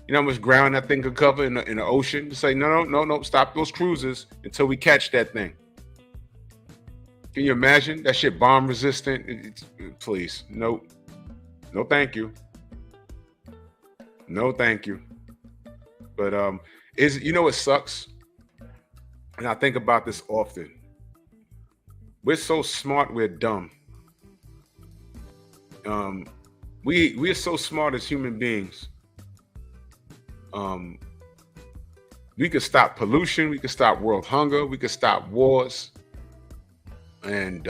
You know how much ground that thing could cover in the ocean? To say, no, stop those cruises until we catch that thing. Can you imagine that shit bomb resistant? Please, no, thank you. No, thank you. But it sucks, and I think about this often. We're so smart, we're dumb. We're so smart as human beings. We could stop pollution, we could stop world hunger, we could stop wars, and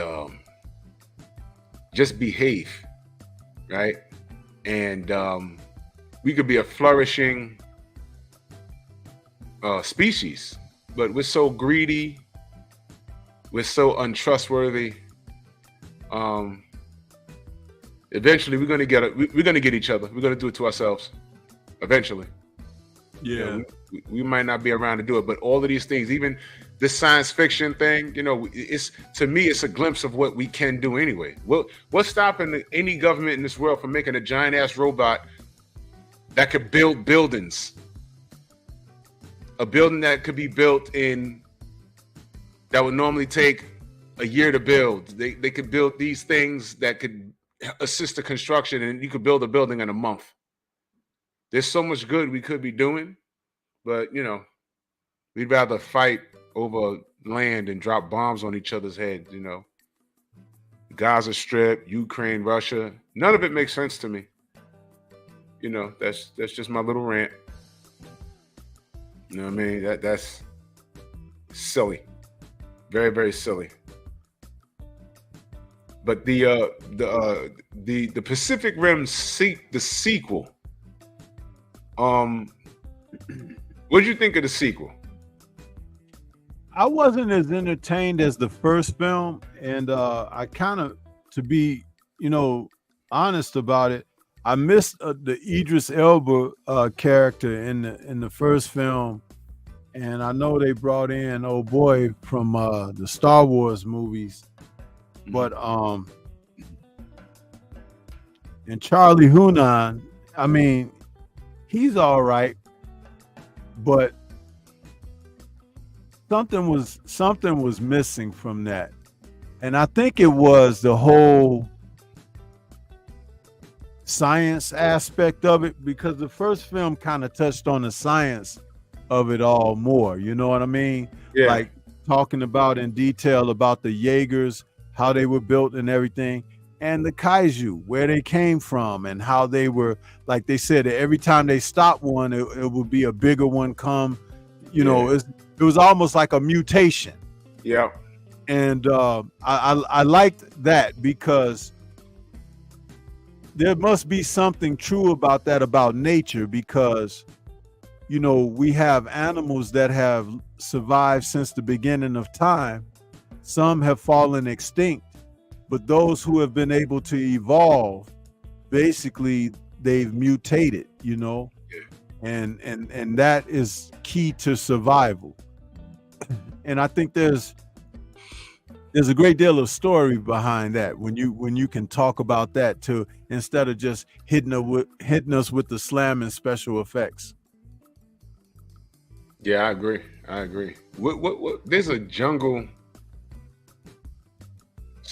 just behave, right? And we could be a flourishing species, but we're so greedy, we're so untrustworthy. Eventually, we're gonna get each other. We're gonna do it to ourselves. Eventually. Yeah. We might not be around to do it, but all of these things, even this science fiction thing, it's, to me, it's a glimpse of what we can do anyway. What's stopping any government in this world from making a giant ass robot that could build buildings? A building that could be built that would normally take a year to build. They could build these things that could assist the construction, and you could build a building in a month. There's so much good we could be doing, but we'd rather fight over land and drop bombs on each other's heads. Gaza Strip, Ukraine, Russia, none of it makes sense to me. That's just my little rant. You know what I mean? That's silly, very, very silly. But the Pacific Rim the sequel. What did you think of the sequel? I wasn't as entertained as the first film, and I kind of, to be, honest about it, I missed the Idris Elba character in the first film, and I know they brought in old boy from the Star Wars movies, but and Charlie Hunnam, I mean, he's all right, but something was missing from that. And I think it was the whole science aspect of it, because the first film kind of touched on the science of it all more, you know what I mean? Yeah. Like talking about in detail about the Jaegers, how they were built and everything, and the Kaiju, where they came from and how they were, like they said, that every time they stopped one, it would be a bigger one come, it was almost like a mutation. Yeah. And I liked that, because there must be something true about that, about nature, because we have animals that have survived since the beginning of time. Some have fallen extinct, but those who have been able to evolve, basically they've mutated, and that is key to survival. And I think there's a great deal of story behind that when you can talk about that too, instead of just hitting us with the slam and special effects. Yeah, I agree. What there's a jungle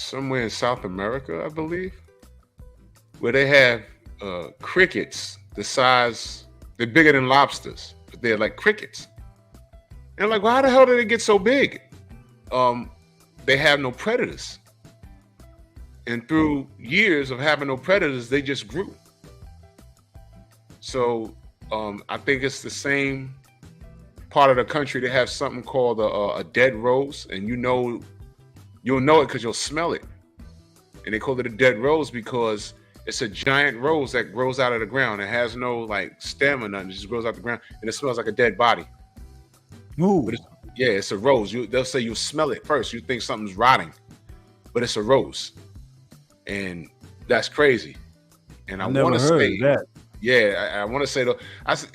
somewhere in South America, I believe, where they have crickets the size, they're bigger than lobsters, but they're like crickets. And like, well, how the hell did they get so big? They have no predators. And through years of having no predators, they just grew. So I think it's the same part of the country. They have something called a dead rose, and you'll know it because you'll smell it. And they call it a dead rose because it's a giant rose that grows out of the ground. It has no like stem or nothing. It just grows out the ground, and it smells like a dead body. Ooh. Yeah, it's a rose. They'll say you'll smell it first. You think something's rotting, but it's a rose, and that's crazy. And I want to say that. Yeah, I want to say though.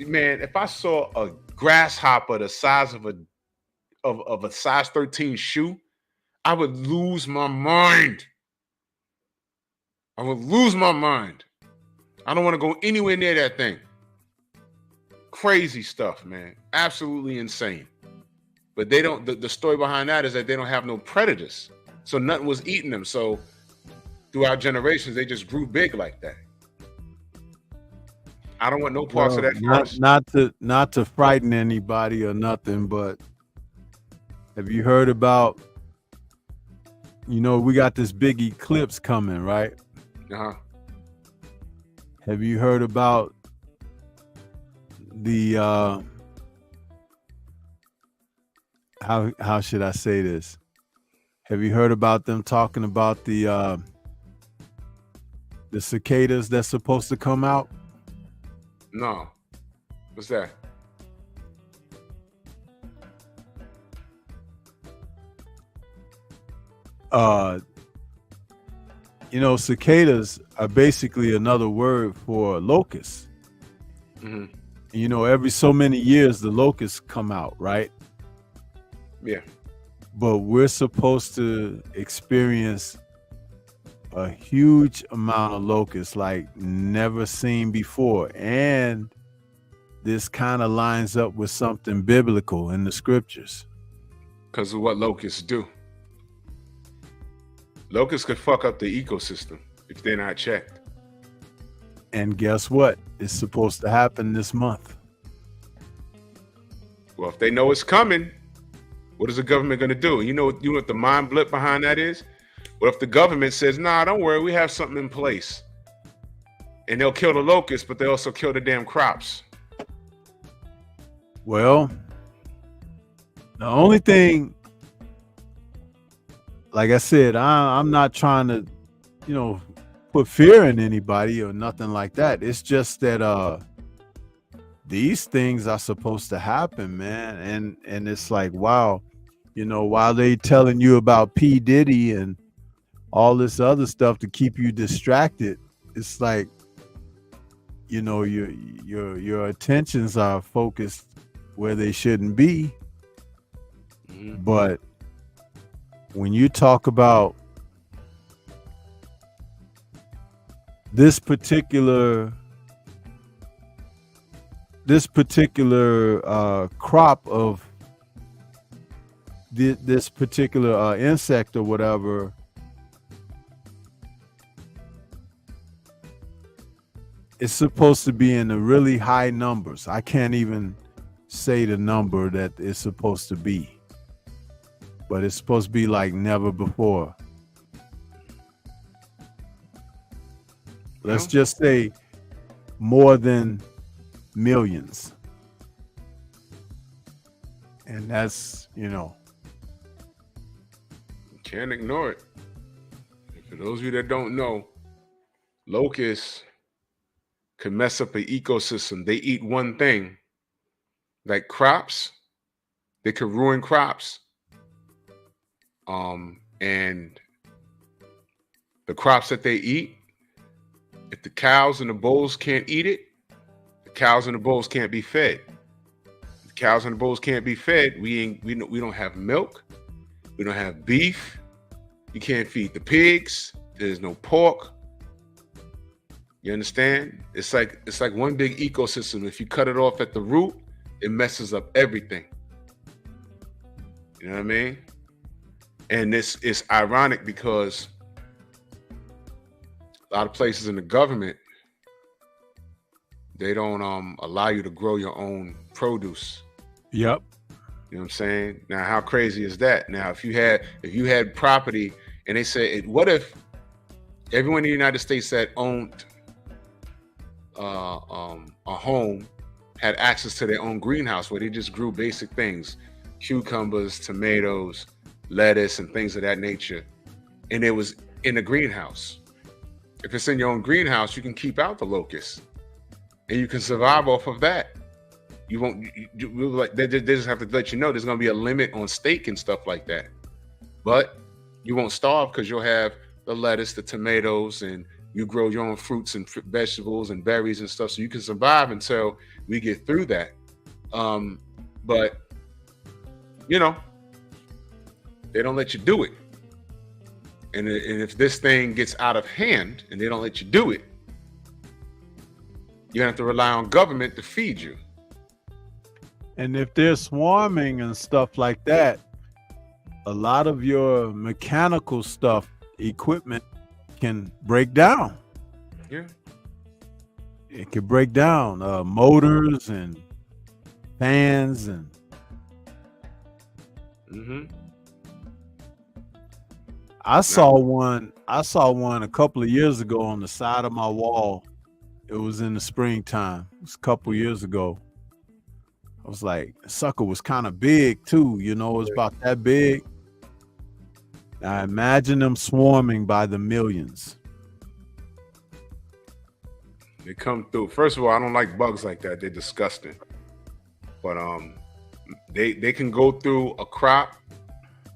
Man, if I saw a grasshopper the size of a size 13 shoe, I would lose my mind. I would lose my mind. I don't want to go anywhere near that thing. Crazy stuff, man. Absolutely insane. But they don't, the story behind that is that they don't have no predators. So nothing was eating them. So throughout generations, they just grew big like that. I don't want no parts of that. Not to frighten anybody or nothing, but have you heard about, we got this big eclipse coming, right? Uh-huh. Have you heard about the how should I say this? Have you heard about them talking about the cicadas that's supposed to come out? No. What's that? Cicadas are basically another word for locusts. Mm-hmm. Every so many years the locusts come out, right? Yeah. But we're supposed to experience a huge amount of locusts like never seen before. And this kind of lines up with something biblical in the scriptures. Because of what locusts do. Locusts could fuck up the ecosystem if they're not checked. And guess what? It's supposed to happen this month. Well, if they know it's coming, what is the government going to do? You know what the mind blip behind that is? What if the government says, nah, don't worry, we have something in place. And they'll kill the locusts, but they also kill the damn crops. Well, the only thing, like I said, I'm not trying to, put fear in anybody or nothing like that. It's just that these things are supposed to happen, man. And it's like, wow, while they telling you about P. Diddy and all this other stuff to keep you distracted, it's like, your attentions are focused where they shouldn't be. Mm-hmm. But when you talk about this particular crop of this particular insect or whatever, it's supposed to be in the really high numbers. I can't even say the number that it's supposed to be, but it's supposed to be like never before. Let's just say more than millions. And that's, Can't ignore it. And for those of you that don't know, locusts can mess up an ecosystem. They eat one thing, like crops. They could ruin crops. And the crops that they eat, if the cows and the bulls can't eat it, the cows and the bulls can't be fed. If the cows and the bulls can't be fed, we don't have milk, we don't have beef, you can't feed the pigs, there's no pork. You understand? It's like one big ecosystem. If you cut it off at the root, it messes up everything. You know what I mean? And this is ironic because a lot of places in the government, they don't allow you to grow your own produce. Yep. You know what I'm saying? Now, how crazy is that? Now, if you had property and they said, what if everyone in the United States that owned a home had access to their own greenhouse where they just grew basic things, cucumbers, tomatoes, lettuce, and things of that nature, and it was in a greenhouse. If it's in your own greenhouse, you can keep out the locusts, and you can survive off of that. You won't. Like they just have to let you know there's going to be a limit on steak and stuff like that, but you won't starve because you'll have the lettuce, the tomatoes, and you grow your own fruits and vegetables and berries and stuff, so you can survive until we get through that. But you know, they don't let you do it. And if this thing gets out of hand and they don't let you do it, you have to rely on government to feed you. And if they're swarming and stuff like that, a lot of your mechanical stuff, equipment can break down. Yeah. It can break down motors and fans and I saw one a couple of years ago on the side of my wall. It was in the springtime. It was a couple years ago. I was like, the sucker was kind of big too, you know, it was about that big. I imagine them swarming by the millions. They come through. First of all, I don't like bugs like that. They're disgusting. But they can go through a crop,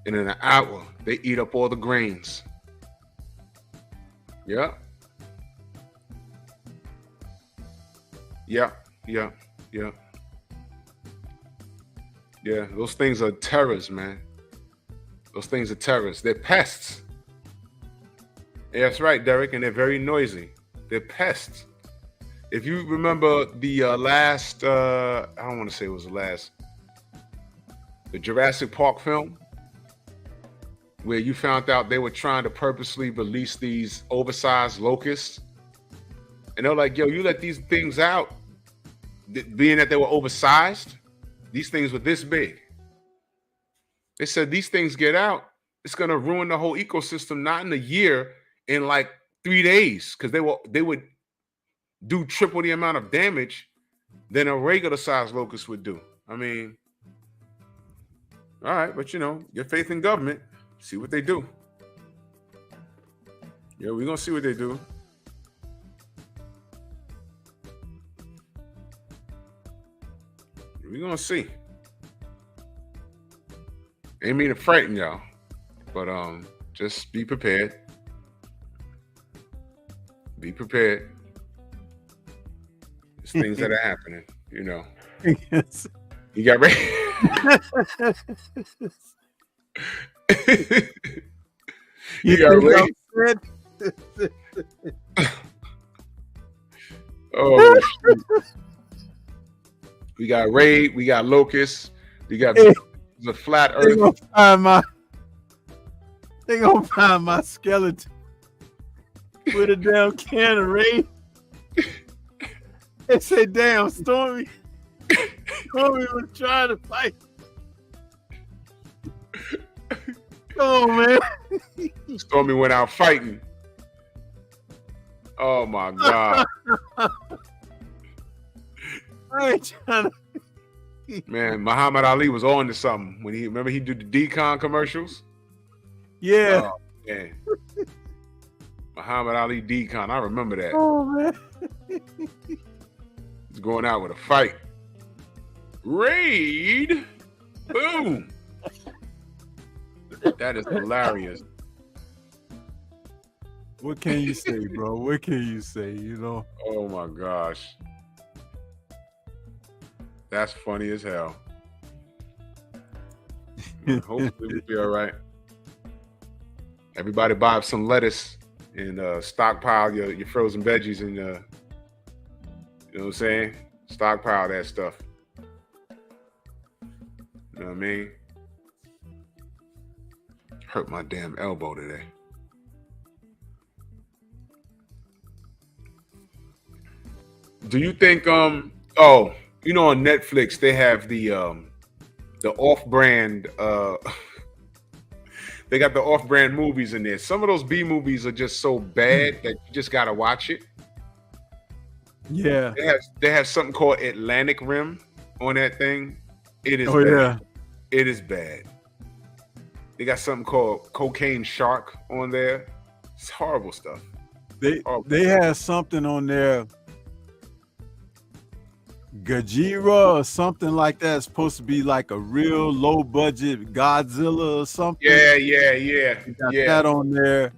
and in an hour they eat up all the grains. Yeah. Yeah, those things are terrors, man. Those things are terrors. They're pests. Yeah, that's right, Derek, and they're very noisy. They're pests. If you remember the last, I don't want to say it was the last, the Jurassic Park film, where you found out they were trying to purposely release these oversized locusts. And they're like, yo, you let these things out, being that they were oversized, these things were this big. They said these things get out, it's going to ruin the whole ecosystem, not in a year, in like 3 days, because they would do triple the amount of damage than a regular sized locust would do. I mean, all right, but you know, your faith in government, see what they do. Yeah, we're going to see what they do. We're going to see. Ain't mean to frighten y'all, but just be prepared. Be prepared. There's things that are happening, you know. Yes. You got ready? You got ready? Oh, shoot. We got raid, we got locusts, we got the flat earth. They gonna find my skeleton with a damn can of raid. They say, damn, Stormy was trying to fight. Come on, man. Stormy went out fighting. Oh my God. I ain't trying to. Man, Muhammad Ali was on to something when he did the decon commercials. Yeah. Oh, man. Muhammad Ali decon. I remember that. Oh man. He's going out with a fight. Raid. Boom. That is hilarious. What can you say, bro? What can you say? You know? Oh my gosh. That's funny as hell. Hopefully we'll be all right. Everybody buy up some lettuce and stockpile your frozen veggies and you know what I'm saying? Stockpile that stuff. You know what I mean? Hurt my damn elbow today. Do you think on Netflix they have the off-brand they got the off-brand movies in there. Some of those B movies are just so bad that you just gotta watch it. Yeah. They have something called Atlantic Rim on that thing. It is Oh bad. yeah. It is bad. They got something called Cocaine Shark on there. It's horrible stuff. They had something on there, Gajira or something like that. It's supposed to be like a real low budget Godzilla or something. Yeah. You got that on there.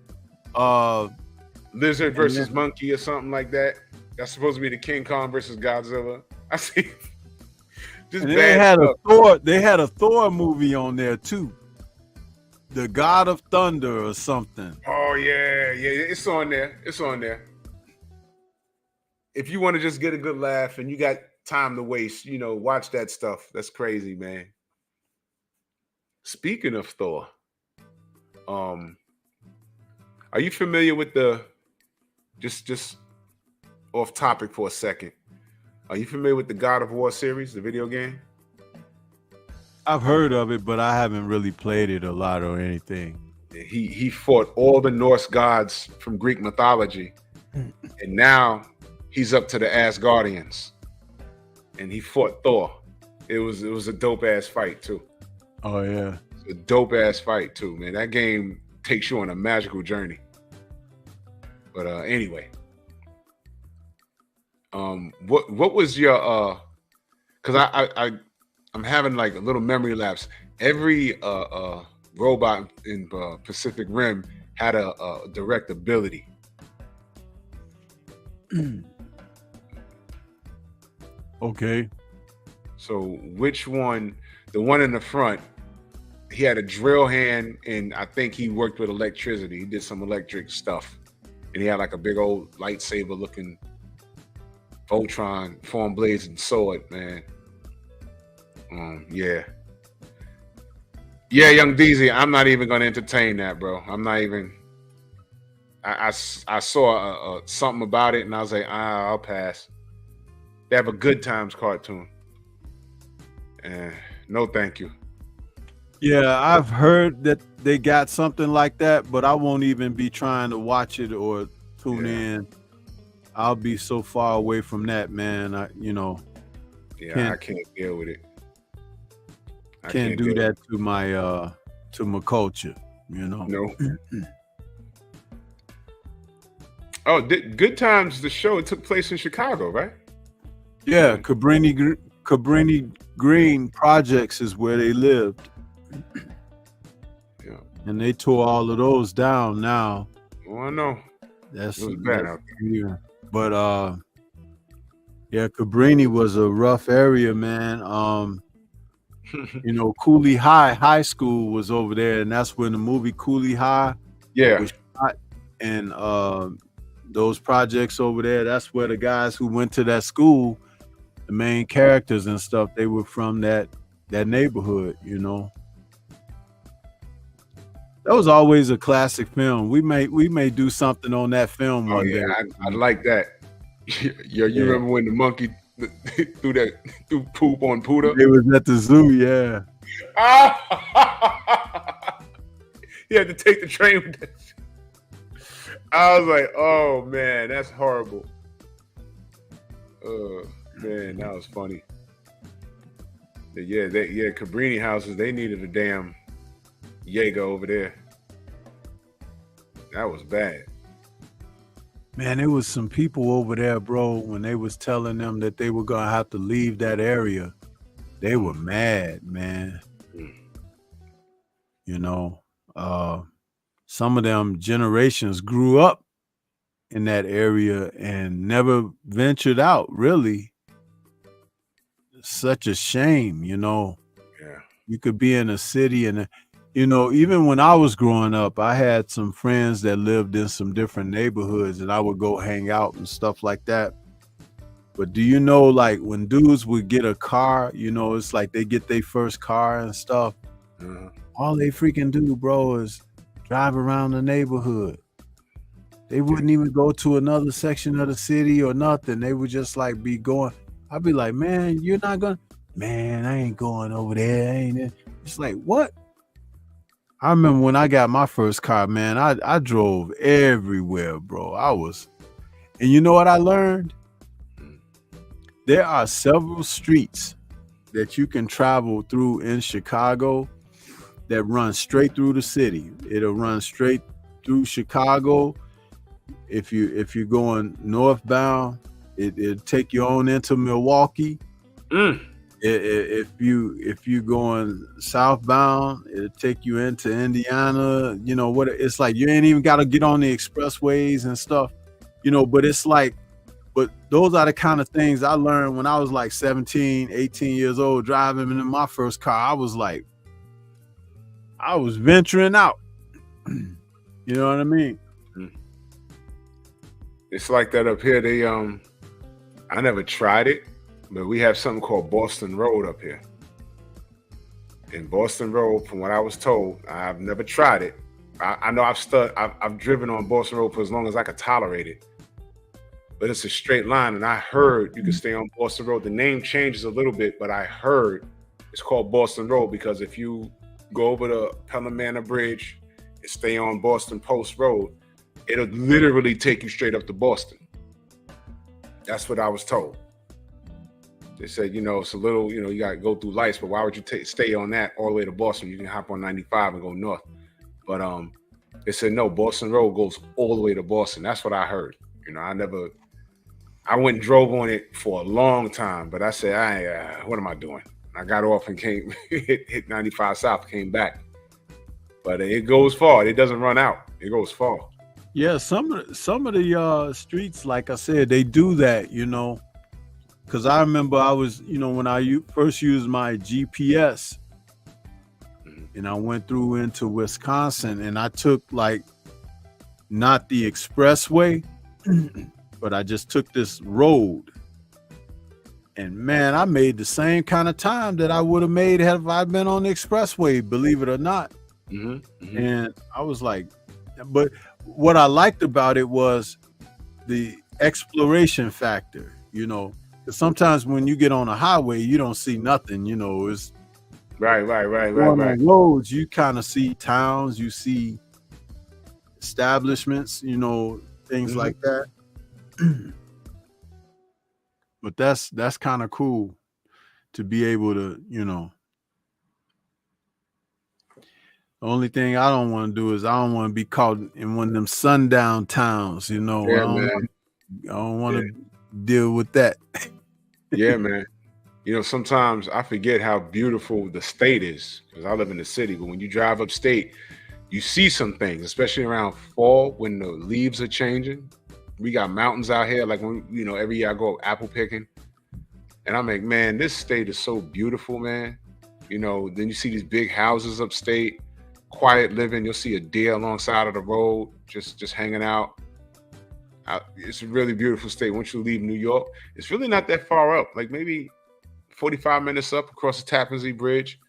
Lizard versus monkey or something like that. That's supposed to be the King Kong versus Godzilla. I see. Just and bad they had a Thor movie on there too. The God of Thunder or something. Oh yeah, it's on there. It's on there. If you want to just get a good laugh and you got time to waste, watch that stuff. That's crazy, man. Speaking of Thor, are you familiar with the just off topic for a second? Are you familiar with the God of War series, the video game? I've heard of it, but I haven't really played it a lot or anything. He fought all the Norse gods from Greek mythology, and now he's up to the Asgardians, and he fought Thor. It was a dope ass fight too. Oh yeah, a dope ass fight too, man. That game takes you on a magical journey. But anyway, what was your because I'm having like a little memory lapse. Every robot in Pacific Rim had a direct ability. Okay. So which one? The one in the front, he had a drill hand, and I think he worked with electricity. He did some electric stuff, and he had like a big old lightsaber looking Voltron, form blades and sword, man. Yeah, Young DZ, I'm not even gonna entertain that, bro. I'm not even. I saw something about it, and I was like, I'll pass. They have a Good Times cartoon, and no, thank you. Yeah, I've heard that they got something like that, but I won't even be trying to watch it or tune in. I'll be so far away from that, man. I can't deal with it. I can't do that to my culture, No. Oh, Good Times, the show, it took place in Chicago, right? Yeah, Cabrini Green Projects is where they lived. Yeah. And they tore all of those down now. Oh, I know. That's bad out there. But Cabrini was a rough area, man. Cooley High School was over there, and that's when the movie Cooley High was shot. And those projects over there, that's where the guys who went to that school, the main characters and stuff, they were from that neighborhood, That was always a classic film. We may do something on that film one day. I like that. You remember when the monkey threw poop on Puda? It was at the zoo, yeah. He had to take the train with that. I was like, oh man, that's horrible. Man, that was funny. Cabrini houses, they needed a damn Jaeger over there. That was bad. Man, there was some people over there, bro, when they was telling them that they were gonna have to leave that area. They were mad, man. Some of them generations grew up in that area and never ventured out, really. Such a shame, Yeah. You could be in a city and, even when I was growing up, I had some friends that lived in some different neighborhoods and I would go hang out and stuff like that. But do you know, like when dudes would get a car, it's like they get their first car and stuff. All they freaking do, bro, is drive around the neighborhood. They wouldn't even go to another section of the city or nothing. They would just like be going. I'd be like, man, you're not gonna. Man, I ain't going over there. I ain't. It's like what? I remember when I got my first car, man. I drove everywhere, bro. And you know what I learned? There are several streets that you can travel through in Chicago that run straight through the city. It'll run straight through Chicago. If you're going northbound, it'll take you on into Milwaukee. If you going southbound, it'll take you into Indiana. You know what? It's like you ain't even got to get on the expressways and stuff. You know, but it's like, but those are the kind of things I learned when I was like 17, 18 years old, driving in my first car. I was like, I was venturing out. You know what I mean? It's like that up here. They I never tried it, but we have something called Boston Road up here. In Boston Road, from what I was told, I've never tried it. I know I've driven on Boston Road for as long as I could tolerate it. But it's a straight line, and I heard you can stay on Boston Road. The name changes a little bit, but I heard it's called Boston Road because if you go over the Pelham Manor Bridge and stay on Boston Post Road, it'll literally take you straight up to Boston. That's what I was told. They said, you know, it's a little, you know, you got to go through lights, but why would you stay on that all the way to Boston? You can hop on 95 and go north. But they said, no, Boston Road goes all the way to Boston. That's what I heard. You know, I went and drove on it for a long time, but I said, what am I doing? I got off and came, hit 95 South, came back. But it goes far. It doesn't run out. It goes far. Yeah, some of the streets, like I said, they do that, you know, because I remember I was, you know, when I first used my GPS and I went through into Wisconsin and I took like not the expressway, but I just took this road. And man, I made the same kind of time that I would have made had I been on the expressway, believe it or not. And I was like, but what I liked about it was the exploration factor, you know, because sometimes when you get on a highway, you don't see nothing, you know, it's right. On roads, you kind of see towns, you see establishments, you know, things like that. But that's kind of cool to be able to, you know. The only thing I don't want to do is I don't want to be caught in one of them sundown towns, you know. Yeah, I don't want to deal with that. Yeah, man. You know, sometimes I forget how beautiful the state is because I live in the city. But when you drive upstate, you see some things, especially around fall when the leaves are changing. We got mountains out here. Like when, you know, every year I go apple picking, and I'm like, man, this state is so beautiful, man. You know, then you see these big houses upstate, quiet living. You'll see a deer alongside of the road, just hanging out. It's a really beautiful state. Once you leave New York, it's really not that far up. Like maybe 45 minutes up across the Tappan Zee Bridge.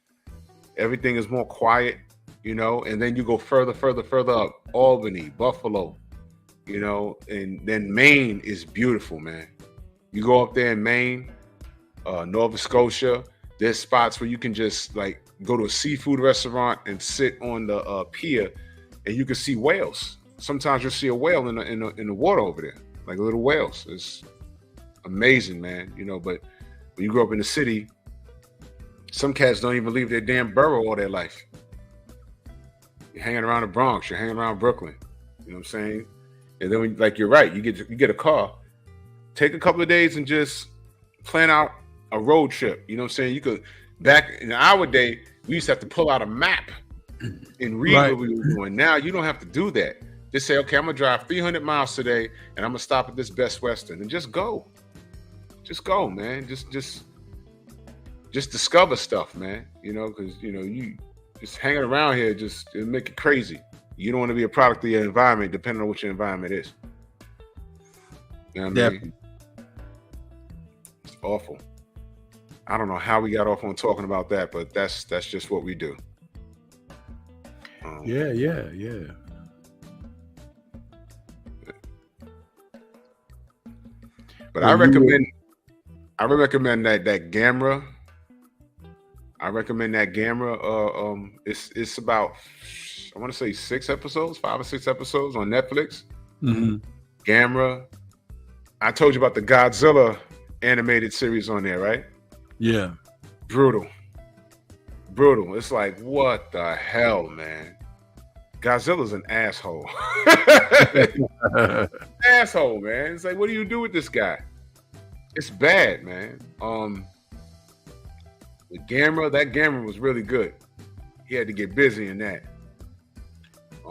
Everything is more quiet, you know. And then you go further up, Albany, Buffalo, you know. And then Maine is beautiful, man. You go up there in Maine, Nova Scotia. There's spots where you can just like go to a seafood restaurant and sit on the pier, and you can see whales. Sometimes you'll see a whale in the water over there, like little whales. It's amazing, man. You know, but when you grow up in the city, some cats don't even leave their damn borough all their life. You're hanging around the Bronx, you're hanging around Brooklyn. You know what I'm saying? And then when, like, you're right, you get a car, take a couple of days and just plan out a road trip. You know what I'm saying? You could, back in our day, we used to have to pull out a map and read what we were doing. Now you don't have to do that. Just say, okay, I'm gonna drive 300 miles today, and I'm gonna stop at this Best Western, and just go. Just go, man. Just discover stuff, man. You know, because you know you just hanging around here it'll make it crazy. You don't want to be a product of your environment, depending on what your environment is. You know what I mean? It's awful. I don't know how we got off on talking about that, but that's just what we do. Yeah. But Well, I recommend that Gamera. I recommend that Gamera. It's about, I want to say 5 or 6 episodes on Netflix. Gamera. I told you about the Godzilla animated series on there, right? Yeah. Brutal. It's like, what the hell, man? Godzilla's an asshole. Asshole, man. It's like, what do you do with this guy? It's bad, man. With Gamera, that Gamera was really good. He had to get busy in that.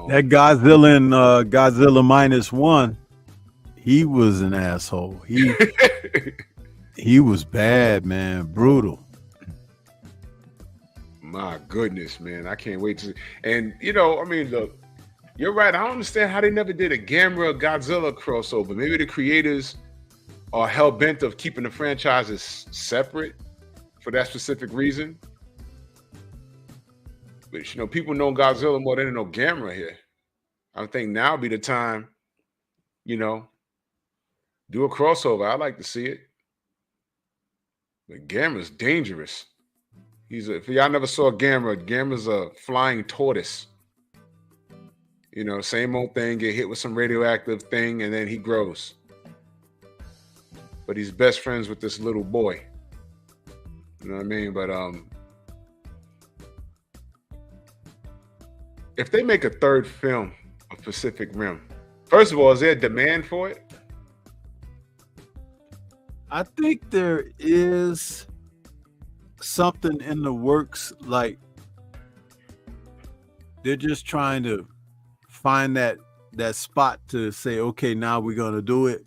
That Godzilla and Godzilla -1, he was an asshole. He was bad, man. Brutal. My goodness, man. I can't wait to. And, you know, I mean, look, you're right. I don't understand how they never did a Gamera Godzilla crossover. Maybe the creators are hell-bent of keeping the franchises separate for that specific reason. But, you know, people know Godzilla more than they know Gamera here. I think now would be the time, you know, do a crossover. I'd like to see it. But Gamera's dangerous. If y'all never saw Gamera's a flying tortoise. You know, same old thing, get hit with some radioactive thing, and then he grows. But he's best friends with this little boy. You know what I mean? But if they make a third film of Pacific Rim, first of all, is there a demand for it? I think there is something in the works, like they're just trying to find that spot to say, okay, now we're going to do it.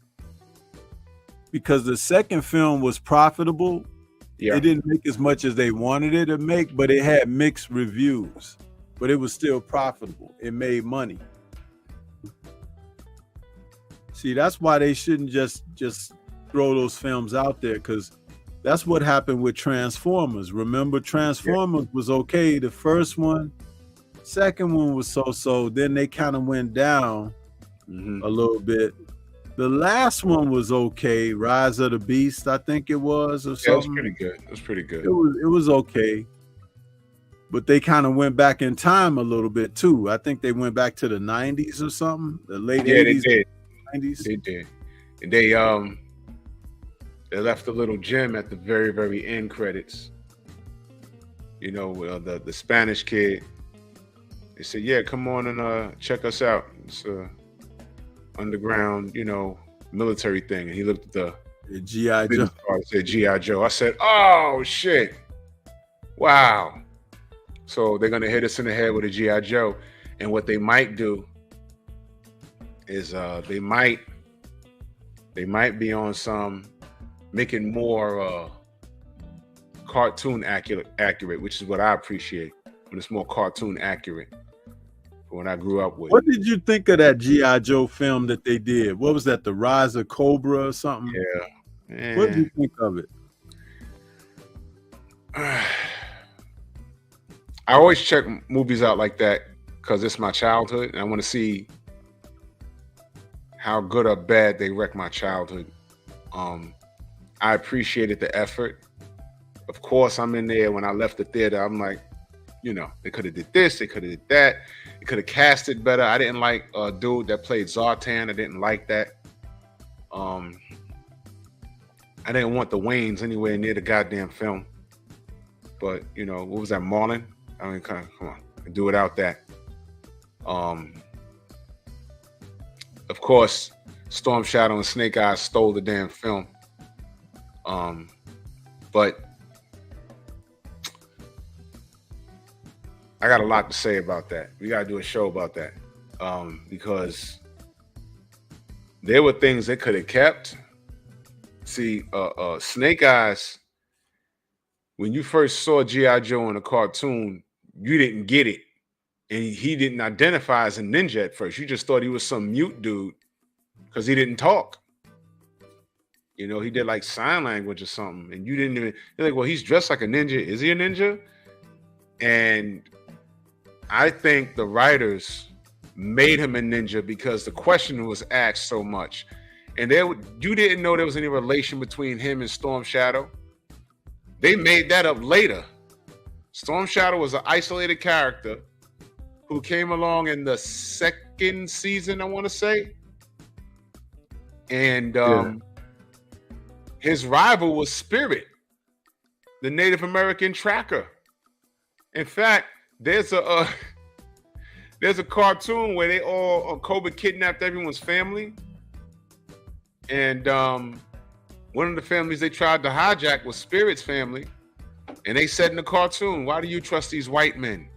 Because the second film was profitable. Yeah. It didn't make as much as they wanted it to make, but it had mixed reviews. But it was still profitable. It made money. See, that's why they shouldn't just throw those films out there, because that's what happened with Transformers. Remember, Transformers was okay. The first one, second one was so-so. Then they kind of went down a little bit. The last one was okay. Rise of the Beast, I think it was, or something. Yeah, it was pretty good. It was pretty good. It was okay. But they kind of went back in time a little bit too. I think they went back to the 90s or something. The late 80s, they did. 90s. They did. And they left a little gem at the very, very end credits. You know, the Spanish kid. They said, "Yeah, come on and check us out. It's a underground, you know, military thing." And he looked at the G.I. Joe. I said G.I. Joe. I said, "Oh shit! Wow." So they're gonna hit us in the head with a G.I. Joe, and what they might do is they might be on some making more cartoon accurate, which is what I appreciate, when it's more cartoon accurate for when I grew up with. What did you think of that G.I. Joe film that they did? What was that, The Rise of Cobra or something? Yeah. What did you think of it? I always check movies out like that because it's my childhood, and I want to see how good or bad they wreck my childhood. I appreciated the effort. Of course, I'm in there. When I left the theater, I'm like, you know, they could have did this, they could have did that, they could have cast it better. I didn't like a dude that played Zartan. I didn't like that. I didn't want the Waynes anywhere near the goddamn film. But you know, what was that, Marlon? I mean, come on, do without that. Of course, Storm Shadow and Snake Eyes stole the damn film. But I got a lot to say about that. We got to do a show about that, because there were things they could have kept. See, Snake Eyes, when you first saw G.I. Joe in a cartoon, you didn't get it. And he didn't identify as a ninja at first. You just thought he was some mute dude because he didn't talk. You know, he did like sign language or something. And you didn't even, you're like, well, he's dressed like a ninja. Is he a ninja? And I think the writers made him a ninja because the question was asked so much. And you didn't know there was any relation between him and Storm Shadow. They made that up later. Storm Shadow was an isolated character who came along in the second season, I want to say. And his rival was Spirit, the Native American tracker. In fact, there's a cartoon where they all Cobra kidnapped everyone's family, and one of the families they tried to hijack was Spirit's family, and they said in the cartoon, "Why do you trust these white men?"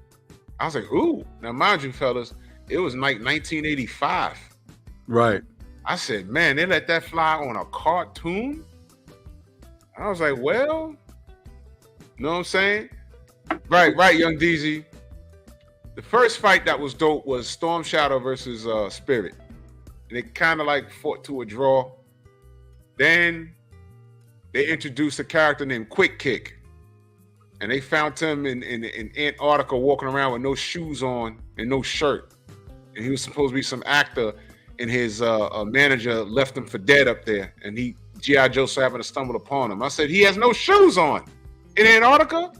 I was like, "Ooh!" Now, mind you, fellas, it was like 1985. Right. I said, "Man, they let that fly on a cartoon." I was like, "Well, you know what I'm saying?" Right, Young DZ. The first fight that was dope was Storm Shadow versus Spirit. And it kind of like fought to a draw. Then they introduced a character named Quick Kick. And they found him in Antarctica walking around with no shoes on and no shirt. And he was supposed to be some actor, and his manager left him for dead up there. And G.I. Joe so happened to stumble upon him. I said, he has no shoes on in Antarctica?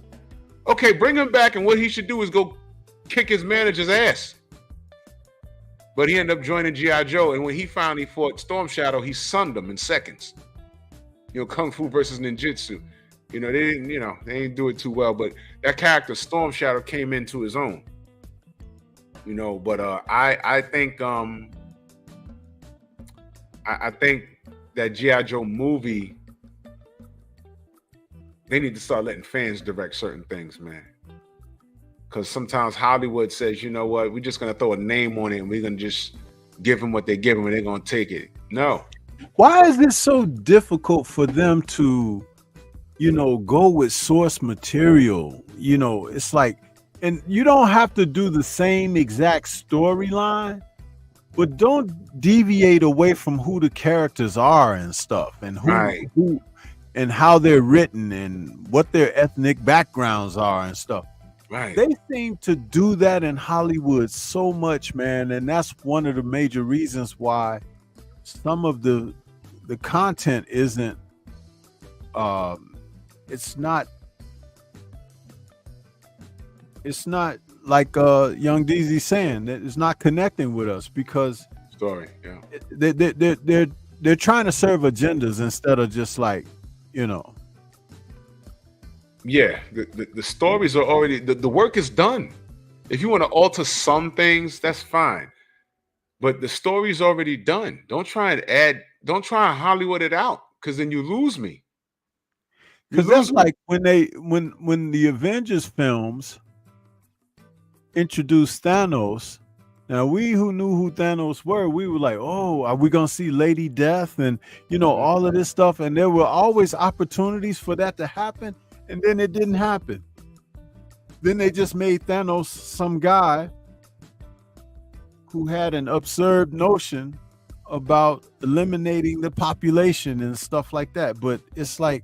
Okay, bring him back, and what he should do is go kick his manager's ass. But he ended up joining G.I. Joe, and when he finally fought Storm Shadow, he sunned him in seconds. Kung Fu versus ninjutsu. They didn't do it too well, but that character, Storm Shadow, came into his own. But I think I think that G.I. Joe movie, they need to start letting fans direct certain things, man. Because sometimes Hollywood says, you know what, we're just going to throw a name on it and we're going to just give them what they give them and they're going to take it. No. Why is it so difficult for them to, go with source material? It's like, and you don't have to do the same exact storyline, but don't deviate away from who the characters are and stuff, and who and how they're written and what their ethnic backgrounds are and stuff. Right. They seem to do that in Hollywood so much, man, and that's one of the major reasons why some of the content isn't it's not like Young DZ saying that it's not connecting with us, because they're trying to serve agendas instead of just like, Yeah, the stories are already, the work is done. If you want to alter some things, that's fine. But the story's already done. Don't try and Hollywood it out, because then you lose me. Because that's like when the Avengers films introduced Thanos. Now, we who knew who Thanos were, we were like, oh, are we going to see Lady Death and, all of this stuff? And there were always opportunities for that to happen. And then it didn't happen. Then they just made Thanos some guy who had an absurd notion about eliminating the population and stuff like that. But it's like,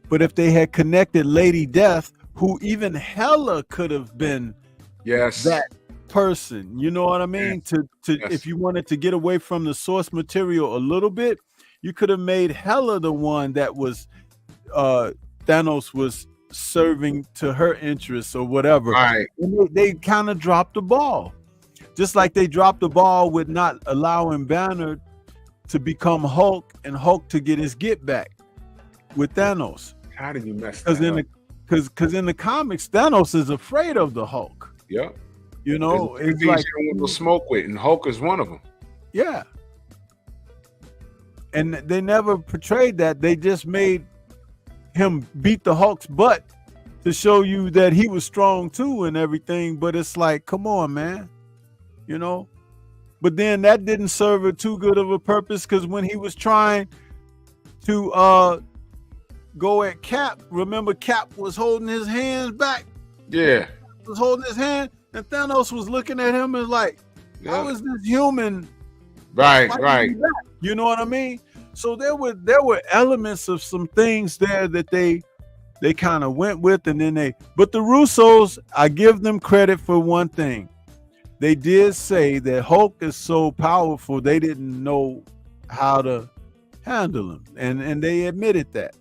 but if they had connected Lady Death, who even Hela could have been that person, you know what I mean? If you wanted to get away from the source material a little bit, you could have made Hela the one that was Thanos was serving to her interests or whatever. Right. And they kind of dropped the ball. Just like they dropped the ball with not allowing Banner to become Hulk and Hulk to get his get back with Thanos. How did you mess that up? Because in the comics, Thanos is afraid of the Hulk. Yeah. It's like you don't want to smoke with, and Hulk is one of them. Yeah. And they never portrayed that. They just made him beat the Hulk's butt to show you that he was strong too and everything. But it's like, come on, man. But then that didn't serve it too good of a purpose, because when he was trying to go at Cap, remember Cap was holding his hands back. Yeah. He was holding his hand, and Thanos was looking at him and like, how is this human? Right. You know what I mean? So there were elements of some things there that they kind of went with, and then but the Russos, I give them credit for one thing. They did say that Hulk is so powerful, they didn't know how to handle them, and they admitted that.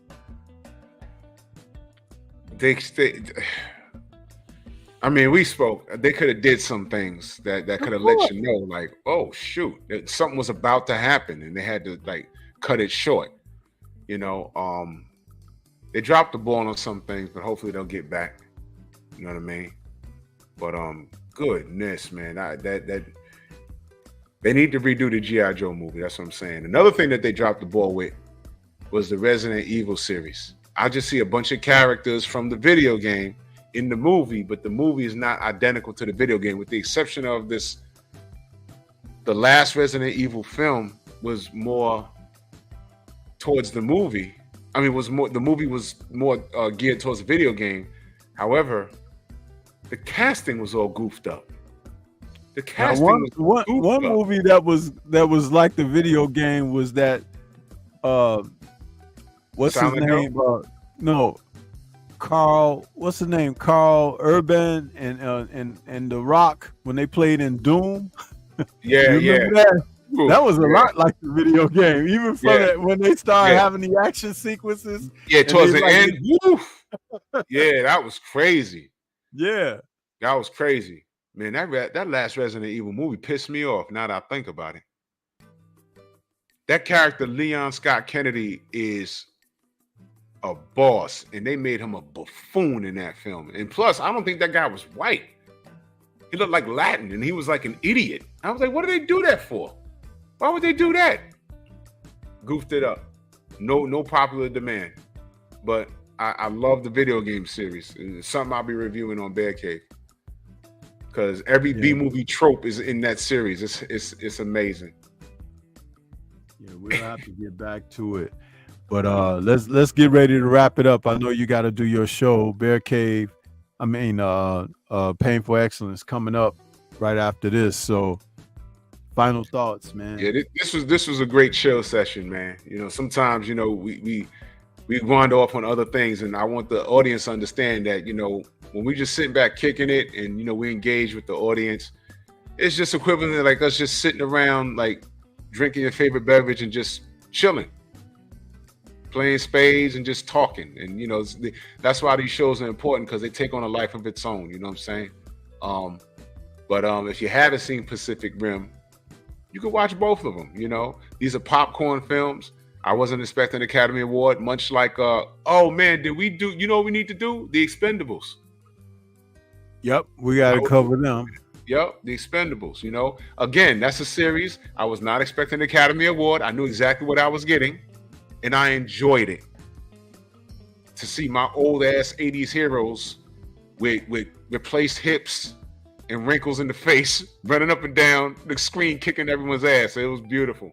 I mean, we spoke. They could have did some things that could have let you know, like, oh shoot, something was about to happen, and they had to like cut it short. You know, they dropped the ball on some things, but hopefully they'll get back. You know what I mean? But goodness, man, that they need to redo the G.I. Joe movie. That's what I'm saying. Another thing that they dropped the ball with was the Resident Evil series. I just see a bunch of characters from the video game in the movie, but the movie is not identical to the video game, with the exception of this. The last Resident Evil film was more towards the movie. I mean, the movie was more geared towards the video game. However, the casting was all goofed up. The casting one movie that was like the video game was that what's Silent his name? No, Carl. What's his name? Carl Urban and The Rock when they played in Doom. Yeah, yeah. That was a lot like the video game, even from that when they started having the action sequences. Yeah, towards the end. Yeah, that was crazy. Yeah, that was crazy, man. That last Resident Evil movie pissed me off. Now that I think about it, that character Leon Scott Kennedy is a boss, and they made him a buffoon in that film. And plus, I don't think that guy was white. He looked like Latin, and he was like an idiot. I was like, what did they do that for? Why would they do that? Goofed it up. No popular demand. But I love the video game series. It's something I'll be reviewing on Bear Cave. Because every B-movie trope is in that series. It's amazing. Yeah, we'll have to get back to it. But let's get ready to wrap it up. I know you got to do your show, Bear Cave. I mean, Painful Excellence coming up right after this. So final thoughts, man. Yeah, this was a great show session, man. You know, sometimes, you know, we wander off on other things, and I want the audience to understand that, you know, when we just sitting back kicking it and, you know, we engage with the audience, it's just equivalent to like us just sitting around, like drinking your favorite beverage and just chilling, playing spades and just talking. And, you know, that's why these shows are important, because they take on a life of its own. You know what I'm saying? But if you haven't seen Pacific Rim, you can watch both of them. You know, these are popcorn films. I wasn't expecting an Academy Award, much like, oh man, did we do, you know what we need to do? The Expendables. Yep, we got to cover them. Yep, The Expendables, you know. Again, that's a series. I was not expecting an Academy Award. I knew exactly what I was getting, and I enjoyed it. To see my old-ass 80s heroes with replaced hips and wrinkles in the face, running up and down the screen, kicking everyone's ass. It was beautiful.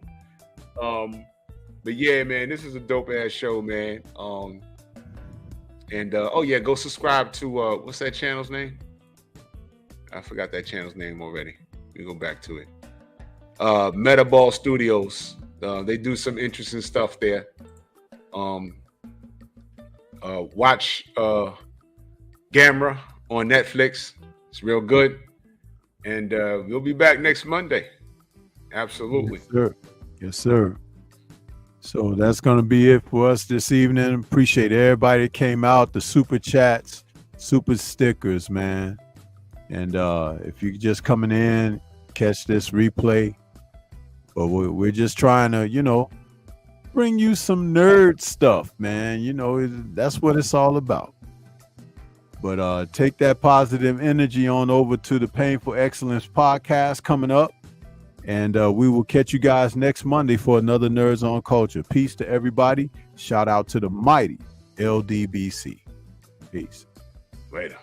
But yeah, man, this is a dope ass show, man. Oh yeah, go subscribe to what's that channel's name? I forgot that channel's name already. We go back to it. Metaball Studios. They do some interesting stuff there. Watch Gamera on Netflix. It's real good. And we'll be back next Monday. Absolutely. Yes, sir. Yes, sir. So that's going to be it for us this evening. Appreciate everybody that came out, the super chats, super stickers, man. And if you're just coming in, catch this replay. But we're just trying to, you know, bring you some nerd stuff, man. You know, that's what it's all about. But take that positive energy on over to the Painful Excellence podcast coming up. And we will catch you guys next Monday for another Nerds on Culture. Peace to everybody. Shout out to the mighty LDBC. Peace. Later.